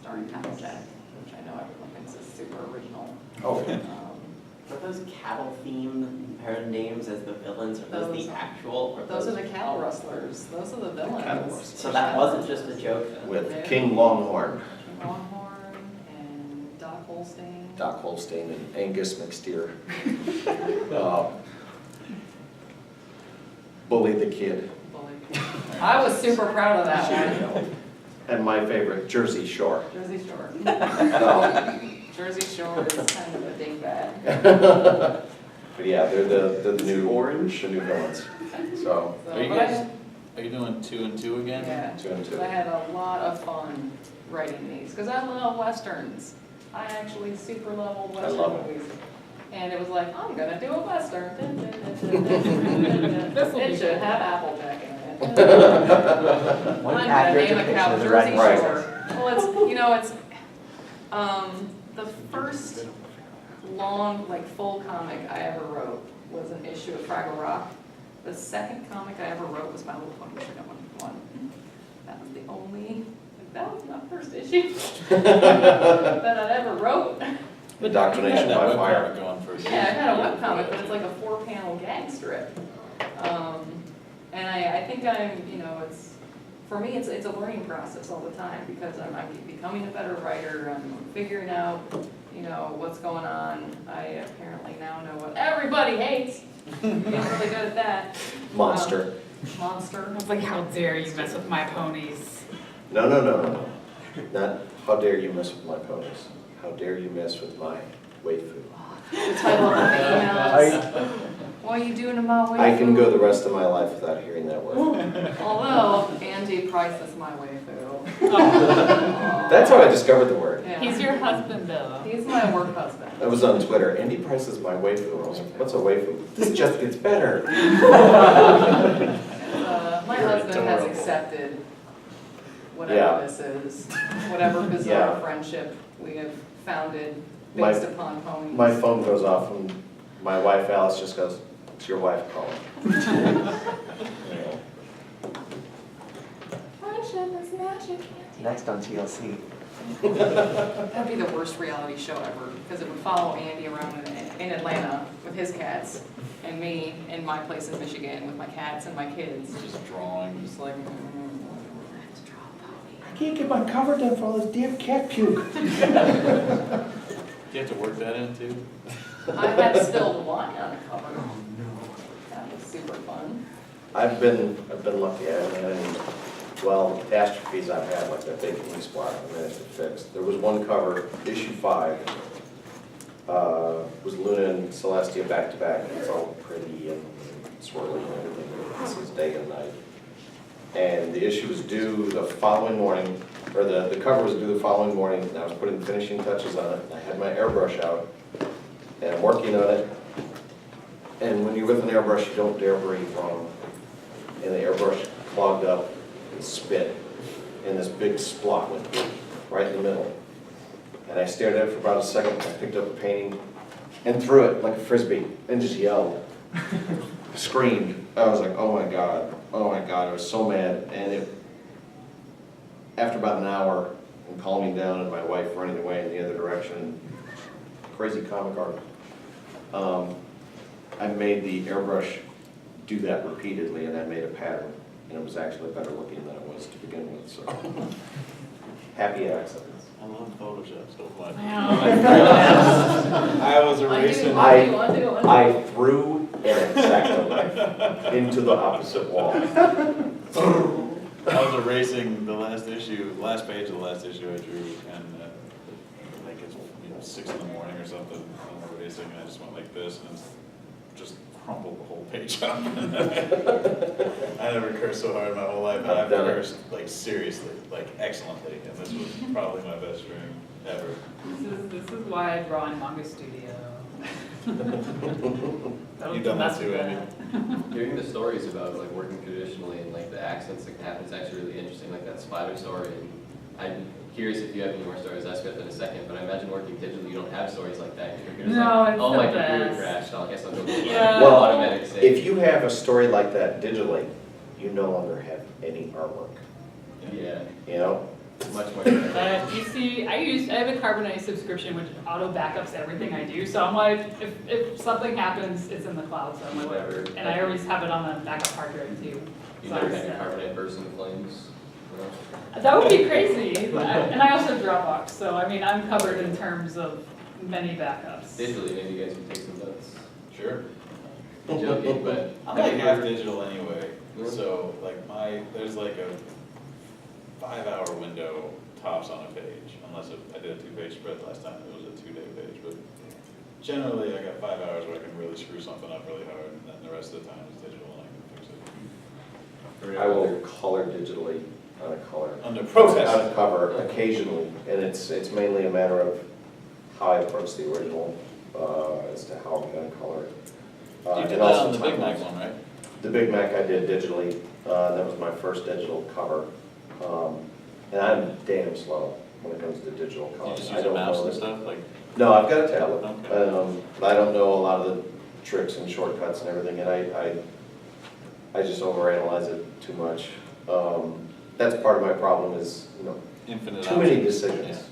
S7: starring Applejack, which I know everyone thinks is super original.
S4: Oh, yeah.
S5: Are those cattle-themed names as the villains, or those the actual? Or
S7: Those are the cattle rustlers, those are the villains.
S4: cattle rustlers.
S5: So that wasn't just a joke then?
S4: With King Longhorn,
S7: King Longhorn and Doc Holstein.
S4: Doc Holstein, and Angus McSteer. Bully the Kid.
S7: I was super proud of that one.
S4: And my favorite, Jersey Shore.
S7: Jersey Shore.
S4: Oh.
S7: Jersey Shore is kind of a dingbat.
S4: But yeah, they're the new orange, the new villains. So.
S6: Are you guys, are you doing 2 and 2 again?
S7: Yeah.
S4: 2 and 2.
S7: I had a lot of fun writing these, because I love Westerns. I actually super love old
S4: I
S7: Western
S4: love it.
S7: movies. And it was like, I'm gonna do a Western. It should have Applejack in it.
S8: One
S7: I'm
S8: accurate
S7: gonna name a
S8: depiction
S7: cow
S8: of the
S7: Jersey
S8: right
S7: Shore. Well, it's, the first long, full comic I ever wrote was an issue of Fraggle Rock. The second comic I ever wrote was My Little Pony Sugar one. That was the only, that was my first issue that I ever wrote.
S4: Indoctrination
S6: That
S4: by
S6: web
S4: fire.
S6: comic going for
S7: Yeah, I had a webcomic, but it's like a 4-panel gag strip. And I think for me, it's a learning process all the time, because I'm becoming a better writer, I'm figuring out, what's going on. I apparently now know what everybody hates. I'm really good at that.
S4: Monster.
S7: Monster.
S3: It's like, how dare you mess with my ponies?
S4: No. Not, how dare you mess with my ponies. How dare you mess with my waifu.
S7: The title of the emails. Why are you doing my waifu?
S4: I can go the rest of my life without hearing that word.
S7: Although, Andy Price is my waifu.
S4: That's how I discovered the word.
S7: Yeah.
S3: He's your husband, though.
S7: He's my work husband.
S4: I was on Twitter, Andy Price is my waifu. I was like, what's a waifu? This just gets better.
S7: My husband has accepted whatever this is, whatever bizarre friendship we have founded based upon ponies.
S4: My phone goes off and my wife Alice just goes, it's your wife calling.
S7: Friendship is magic.
S8: Next on TLC.
S7: That'd be the worst reality show ever, because it would follow Andy around in Atlanta with his cats, and me in my place in Michigan with my cats and my kids.
S6: Just drawing.
S7: Just like,
S4: I can't get my cover done for all this damn cat puke.
S6: Do you have to work that in too?
S7: I had Still Wine on the cover. Oh no. That was super fun.
S4: I've been lucky. I haven't had any, well, catastrophes I've had, like that big ink spot I managed to fix. There was one cover, issue 5, was Luna and Celestia back to back. It's all pretty and swirly and everything. This is day and night. And the issue was due the following morning, or the cover was due the following morning, and I was putting finishing touches on it. I had my airbrush out, and I'm working on it. And when you're with an airbrush, you don't dare breathe wrong. And the airbrush clogged up and spit, and this big splot went right in the middle. And I stared at it for about a second, and I picked up a painting and threw it like a frisbee, and just yelled, screamed. I was like, oh my God, I was so mad. And after about an hour, and calming down and my wife running away in the other direction, crazy comic art, I made the airbrush do that repeatedly, and I made a pattern, and it was actually better looking than it was to begin with, so. Happy accidents.
S6: I love Photoshop so much.
S3: Wow.
S6: I was erasing.
S4: I threw an X-Acto into the opposite wall.
S6: I was erasing the last page of the last issue I drew, and I think it's 6 in the morning or something. I'm erasing, and I just went like this, and it's just crumpled the whole page up. I never cursed so hard in my whole life, and I've cursed like seriously, like excellently, and this was probably my best drawing ever.
S3: This is why I draw in Manga Studio.
S6: You've done that too, Andy.
S13: Hearing the stories about like working traditionally and like the accents that can happen is actually really interesting, like that spider story. And I'm curious if you have any more stories. I'll ask you that in a second, but I imagine working digitally, you don't have stories like that. Your computer's
S3: No,
S13: like,
S3: it's
S13: oh,
S3: the
S13: my computer
S3: best.
S13: crashed. I guess I'll go get
S3: Yeah.
S4: Well,
S13: automatic save.
S4: if you have a story like that digitally, you no longer have any artwork,
S13: Yeah,
S4: you know?
S13: much more.
S3: You see, I have a Carbonite subscription which auto backups everything I do. So I'm like, if something happens, it's in the cloud, so I'm like, whatever. And I always have it on a backup hard drive too.
S13: You
S3: So
S13: never
S3: I
S13: had
S3: just,
S13: a carbonate burst in flames? No?
S3: that would be crazy. And I also have Dropbox, so I mean, I'm covered in terms of many backups.
S13: Digitally, maybe you guys can take some notes.
S6: Sure.
S13: I'm joking, but
S6: I'm like half digital anyway, so like there's like a 5-hour window tops on a page, unless I did a 2-page spread last time, it was a 2-day page, but generally I got 5 hours where I can really screw something up really hard, and then the rest of the time is digital and I can fix it.
S4: I will color digitally on a color.
S6: Under protest.
S4: On a cover occasionally, and it's mainly a matter of how I approach the original, as to how I'm gonna color it.
S6: You did
S4: and
S6: that
S4: also
S6: on the Big
S4: timelines.
S6: Mac one, right?
S4: The Big Mac I did digitally, that was my first digital cover. And I'm damn slow when it comes to digital
S6: You
S4: colors.
S6: just
S4: I
S6: use a
S4: don't
S6: mouse
S4: know
S6: and
S4: this-
S6: stuff, like,
S4: No, I've got a tablet,
S6: Okay.
S4: but I don't know a lot of the tricks and shortcuts and everything, and I just overanalyze it too much. That's part of my problem is,
S6: infinite
S4: too many
S6: options.
S4: decisions.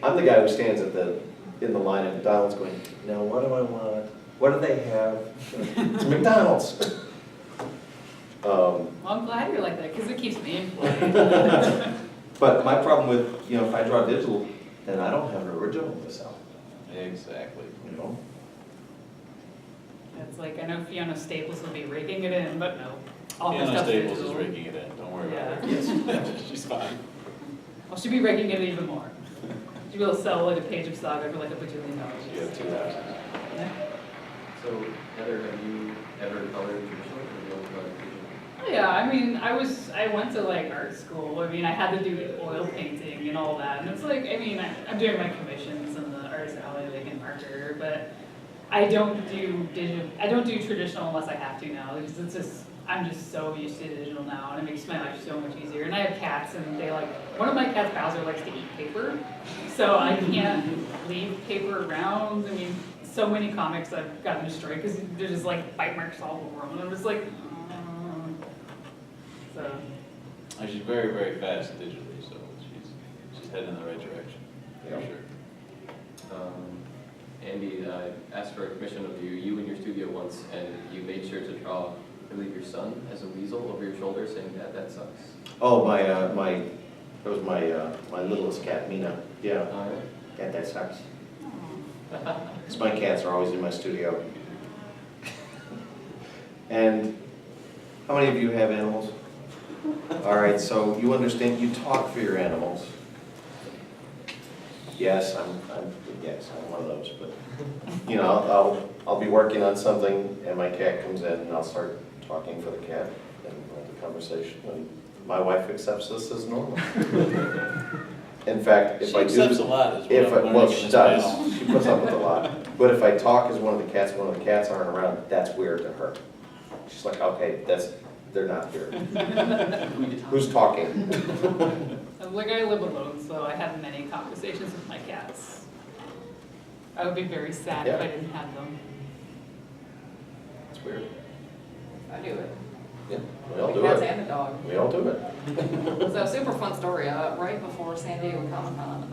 S4: I'm the guy who stands in the line at McDonald's going, now what do I want? What do they have? It's McDonald's.
S3: Well, I'm glad you're like that, because it keeps me employed.
S4: But my problem with, if I draw digital, then I don't have an original to sell,
S6: Exactly.
S4: you know?
S3: It's like, I know Fiona Staples will be raking it in, but no. All her
S6: Fiona
S3: stuff's
S6: Staples is
S3: digital.
S6: raking it in, don't worry
S3: Yeah.
S6: about her. She's fine.
S3: Well, she'll be raking it even more. She'll be able to sell like a page of Saga for like $1 bajillion.
S6: She has 2 houses.
S3: Yeah.
S13: So, Heather, have you ever colored traditionally, or you only colored fusion?
S3: Oh, yeah, I mean, I went to like art school. I mean, I had to do oil painting and all that. And it's like, I mean, I'm doing my commissions in the artist alley, like in Parker, but I don't do traditional unless I have to now, because it's just, I'm just so used to digital now, and it makes my life so much easier. And I have cats, and they like, one of my cats, Bowser, likes to eat paper, so I can't leave paper around. I mean, so many comics I've gotten destroyed because there's just like bite marks all over them, and I'm just like, so.
S6: She's very, very fast digitally, so she's heading in the right direction, for
S4: Yeah.
S13: Um, Andy, I asked for a commission of you in your studio once, and you made sure to draw, I believe, your son as a weasel over your shoulder, saying, "Dad, that sucks."
S4: Oh, that was my littlest cat, Mina. Yeah. Cat, that sucks. Because my cats are always in my studio. And how many of you have animals? All right, so you understand, you talk for your animals. Yes, I'm one of those, but, you know, I'll be working on something and my cat comes in and I'll start talking for the cat and have a conversation, and my wife accepts this as normal. In fact, if I do.
S6: She accepts a lot, is what I'm learning
S4: well,
S6: in
S4: she
S6: this
S4: does,
S6: panel.
S4: she puts up with a lot. But if I talk as one of the cats aren't around, that's weird to her. She's like, okay, they're not here. Who's talking?
S3: Like, I live alone, so I have many conversations with my cats. I would be very sad if I didn't have them.
S4: It's weird.
S7: I do it.
S4: Yeah, we all do
S7: The cats
S4: it.
S7: and the dog.
S4: We all do it.
S7: So super fun story. Right before San Diego Comic-Con,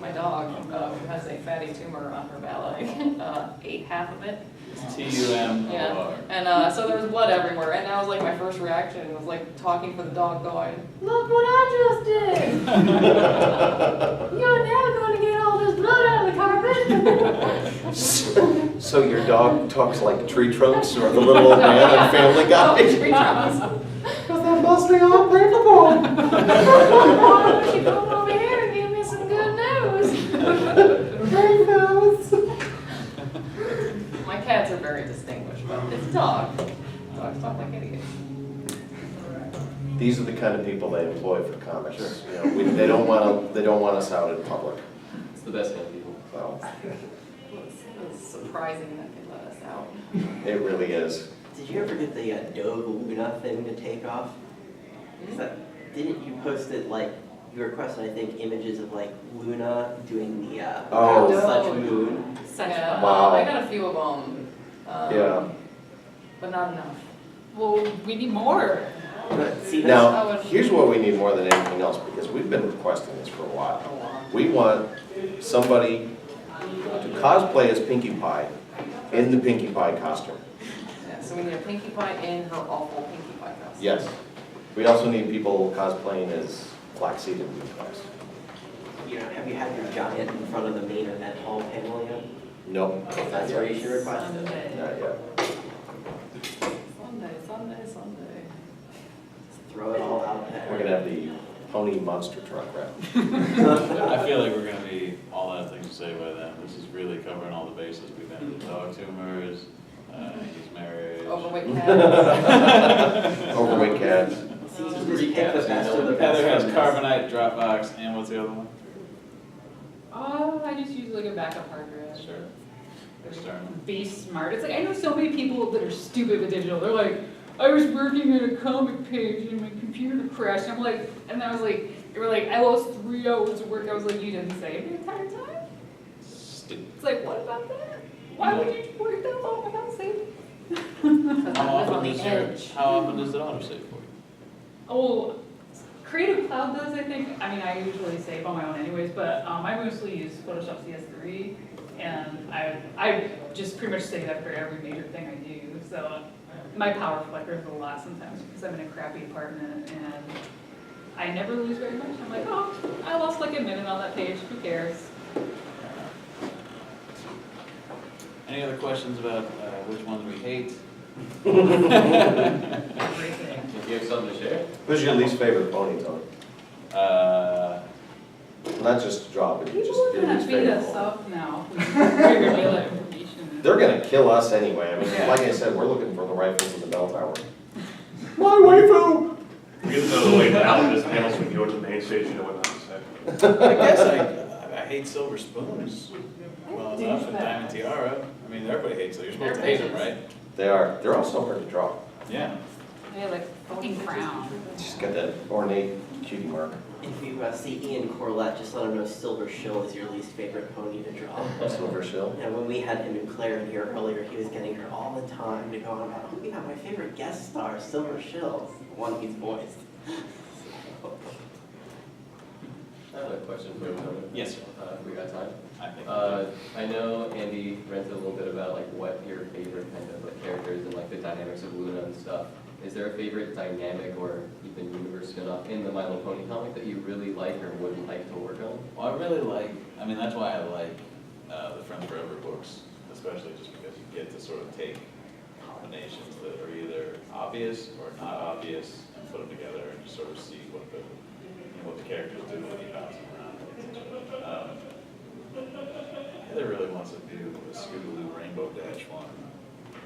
S7: my dog, who has a fatty tumor on her belly, ate half of it.
S6: TUM.
S7: Yeah, and so there was blood everywhere, and that was like my first reaction, was like talking for the dog going, "Look what I just did! You're never going to get all this blood out of the carpet!"
S4: So your dog talks like tree trunks or the little old man on Family Guy?
S7: Oh, tree trunks.
S4: Because they're busting all paperboard.
S7: Why don't you come over here and give me some good news?
S4: Great news.
S7: My cats are very distinguished, but it's a dog. Dogs talk like idiots.
S4: These are the kind of people they employ for comics. You know, they don't want us out in public.
S13: It's the best kind of people.
S4: So
S7: It's surprising that they let us out.
S4: it really is.
S5: Did you ever get the Dog Luna thing to take off? Didn't you post it, like, you requested, I think, images of like Luna doing the such moon.
S7: Yeah,
S4: Wow.
S7: I got a few of them.
S4: Yeah.
S7: But not enough.
S3: Well, we need more.
S5: See,
S4: Now, here's what we need more than anything else, because we've been requesting this for a while. We want somebody to cosplay as Pinkie Pie in the Pinkie Pie costume.
S7: Yeah, so we need a Pinkie Pie in her awful Pinkie Pie costume.
S4: Yes. We also need people cosplaying as Flaxseed and Wheatgrass.
S5: You know, have you had your giant in front of the main event hall panel yet?
S4: Nope.
S5: That's where you should request it.
S4: Not yet.
S7: Sunday.
S5: Just throw it all out there.
S4: We're gonna have the pony monster truck wrap.
S6: I feel like we're gonna be all out of things to say by then. This is really covering all the bases. We've been dog tumors, his marriage.
S7: Overweight cats.
S4: Overweight cats.
S5: See, just pick the best of the best.
S6: Heather has
S5: from this.
S6: Carbonite, Dropbox, and what's the other one?
S3: I just use like a backup hard drive.
S6: Sure. External.
S3: Be smart. It's like, I know so many people that are stupid with digital. They're like, I was working at a comic page and my computer crashed. I'm like, and I was like, they were like, I lost 3 hours of work. I was like, you didn't save the entire time?
S6: Stupid.
S3: It's like, what about that? Why would you work that long without saving?
S6: How often does it auto-save for you?
S3: Oh, Creative Cloud does, I think. I mean, I usually save on my own anyways, but I mostly use Photoshop CS3, and I just pretty much save that for every major thing I do. So my power flickers a lot sometimes because I'm in a crappy apartment, and I never lose very much. I'm like, oh, I lost like a minute on that page. Who cares?
S6: Any other questions about which ones we hate?
S3: Everything.
S13: If you have something to share.
S4: Who's your least favorite pony, Tony? Not just to draw, but
S3: People
S4: just
S3: are
S4: your
S3: gonna
S4: least
S3: beat
S4: favorite
S3: us
S4: pony.
S3: up now. We reveal that information.
S4: They're gonna kill us anyway. I mean, like I said, we're looking for the rifles in the bell tower. My waifu!
S14: You get to know the way out this panels when you go to the main stage, you know what not to say.
S6: I guess I hate silver spoons well enough and Diamond Tiara. I mean, everybody hates them. You're supposed to hate them, right?
S4: They are. They're also hard to draw.
S6: Yeah.
S3: They have like fucking crown.
S4: Just got that ornate cutie mark.
S5: If you see Ian Corlett, just let him know Silver Shill is your least favorite pony to draw.
S4: Silver Shill?
S5: Yeah, when we had him and Claire in here earlier, he was getting her all the time to go on about, oh yeah, my favorite guest star, Silver Shill, the one he's voiced.
S13: I have a question for you, Tony.
S6: Yes, sir.
S13: If we got time.
S6: I think.
S13: I know Andy ranted a little bit about like what your favorite kind of like characters and like the dynamics of Luna and stuff. Is there a favorite dynamic or even universe spin-off in the My Little Pony comic that you really like or would like to work on?
S6: Well, I really like, I mean, that's why I like the Friends Forever books, especially just because you get to sort of take combinations that are either obvious or not obvious and put them together and just sort of see what the, what the characters do when you bounce them around. Heather really wants to do a Scooby-Doo Rainbow Dash one.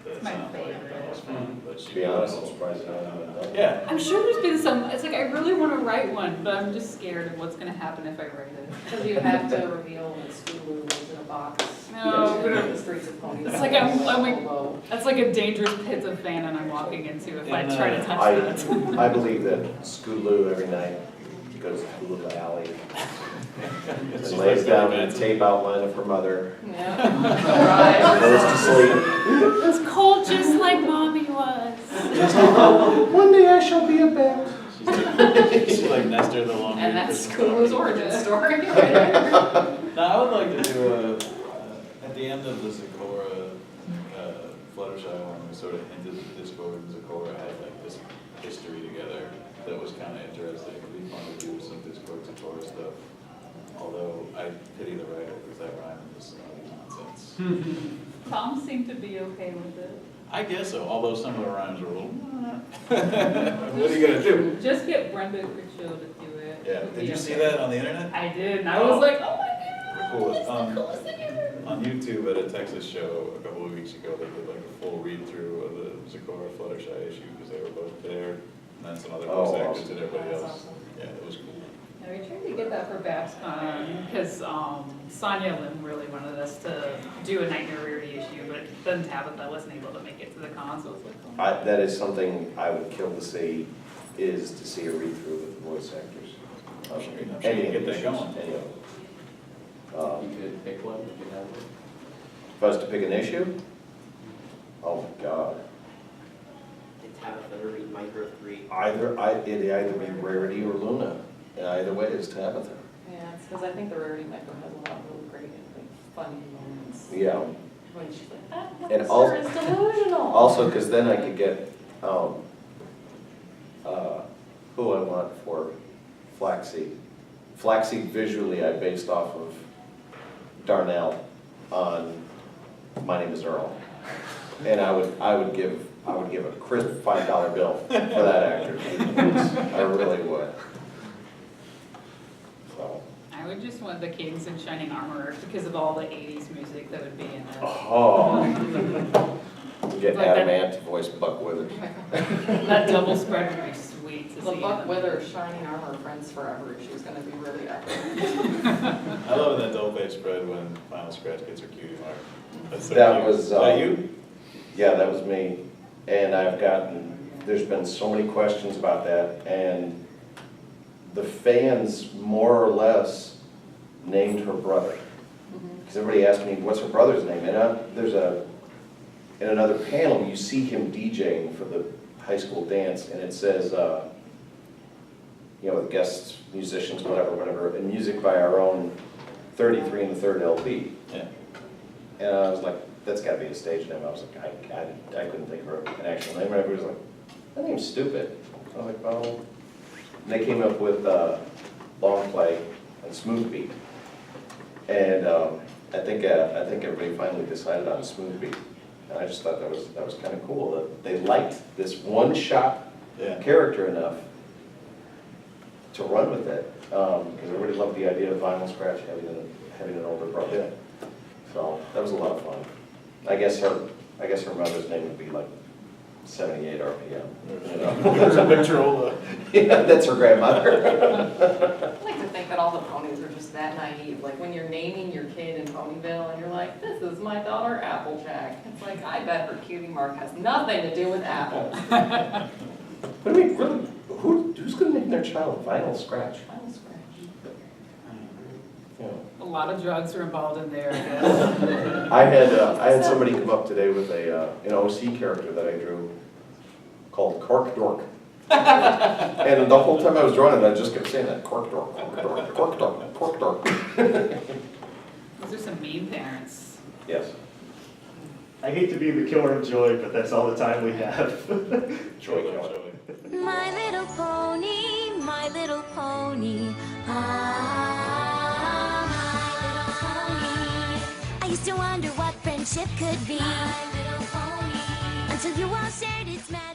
S6: That
S3: My
S6: sounds like
S3: favorite.
S6: the most fun, but
S4: To be honest, I'm surprised it hasn't been done.
S6: Yeah.
S3: I'm sure there's been some, it's like I really want to write one, but I'm just scared of what's going to happen if I write it.
S7: Because you have to reveal that Scootaloo lives in a box.
S3: No,
S7: in the streets of Pony.
S3: It's like I'm like, that's like a dangerous pit of fan I'm walking into if I try to touch that.
S4: I believe that Scootaloo every night goes to the little alley and lays down the tape outline of her mother.
S7: Yeah.
S4: Goes to sleep.
S3: It's cold just like mommy was.
S4: One day I shall be a bear.
S6: She's like Nestor the Long.
S7: And that's Scootaloo's origin story.
S6: Now, I would like to do at the end of the Zecora Fluttershy one, we sort of hinted that Discord and Zecora had like this history together that was kind of interesting. It'd be fun to do some Discord Zecora stuff. Although I pity the writer because that rhyme is nonsense.
S3: Tom seemed to be okay with it.
S6: I guess so, although some of the rhymes are a little. What are you gonna do?
S3: Just get Brenda Critchfield to do it.
S6: Yeah, did you see that on the internet?
S3: I did, and I was like, oh my god,
S6: Coolest.
S3: it's the coolest thing ever.
S6: On YouTube at a Texas show a couple of weeks ago, they did like a full read-through of the Zecora Fluttershy issue because they were both there, and then some other voice actors and everybody else. Yeah, it was cool.
S3: Yeah, we tried to get that for BabsCon because Sonia Lim really wanted us to do a Nightmare Rarity issue, but then Tabitha wasn't able to make it to the con, so it's like, oh.
S4: That is something I would kill to see, is to see a read-through with the voice actors.
S6: I'm sure you can get that going.
S4: Any of them.
S13: You could pick one if you have one.
S4: If I was to pick an issue? Oh my God.
S5: Did Tabitha ever read Micro 3?
S4: It'd either be Rarity or Luna. And either way, it's Tabitha.
S7: Yeah, it's because I think the Rarity Micro has a lot of really great, like, funny moments.
S4: Yeah.
S7: When she's like, that
S4: And
S7: monster is delusional.
S4: Also, because then I could get, who I want for Flaxseed. Flaxseed visually I based off of Darnell on My Name is Earl. And I would give a crisp $5 bill for that actor. I really would. So.
S3: I would just want the Kings in Shining Armor because of all the 80s music that would be in it.
S4: Oh. Get
S3: Like
S4: Adam
S3: that-
S4: Ant to voice Buck Withers.
S3: That double spread would be sweet to
S7: The
S3: see.
S7: Buck Withers Shining Armor Friends Forever issue is going to be really epic.
S6: I love that double page spread when Final Scratch gets her cutie mark. That's so
S4: That
S6: cute.
S4: was,
S6: Is that you?
S4: Yeah, that was me. And there's been so many questions about that, and the fans more or less named her brother. Because everybody asked me, what's her brother's name? And in another panel, you see him DJing for the high school dance, and it says, the guest musicians, whatever, and music by our own 33 and the Third LP.
S6: Yeah.
S4: And I was like, that's got to be a stage name. I was like, I couldn't think of an actual name. Everybody was like, that name's stupid. I was like, well, and they came up with Long Play and Smooth Beat. And I think everybody finally decided on Smooth Beat. And I just thought that was kind of cool that they liked this one-shot character enough to run with it, because everybody loved the idea of Vinyl Scratch having an older brother. So that was a lot of fun. I guess her mother's name would be like 78 RPM. You know? Yeah, that's her grandmother.
S7: I like to think that all the ponies are just that naive. Like when you're naming your kid in Ponyville and you're like, this is my daughter Applejack. It's like, I bet her cutie mark has nothing to do with apples.
S4: But I mean, really, who's going to name their child Vinyl Scratch?
S7: Vinyl Scratch.
S4: You know.
S3: A lot of drugs are involved in there, I guess.
S4: I had somebody come up today with an OC character that I drew called Cork Dork. And the whole time I was drawing it, I just kept saying that, Cork Dork, Cork Dork, Cork Dork, Cork Dork.
S3: Those are some mean parents.
S4: Yes.
S15: I hate to be the killer of joy, but that's all the time we have.
S4: Joy killer.
S1: My little pony, my little pony. Ah, my little pony. I used to wonder what friendship could be. My little pony. Until you all shared its magic.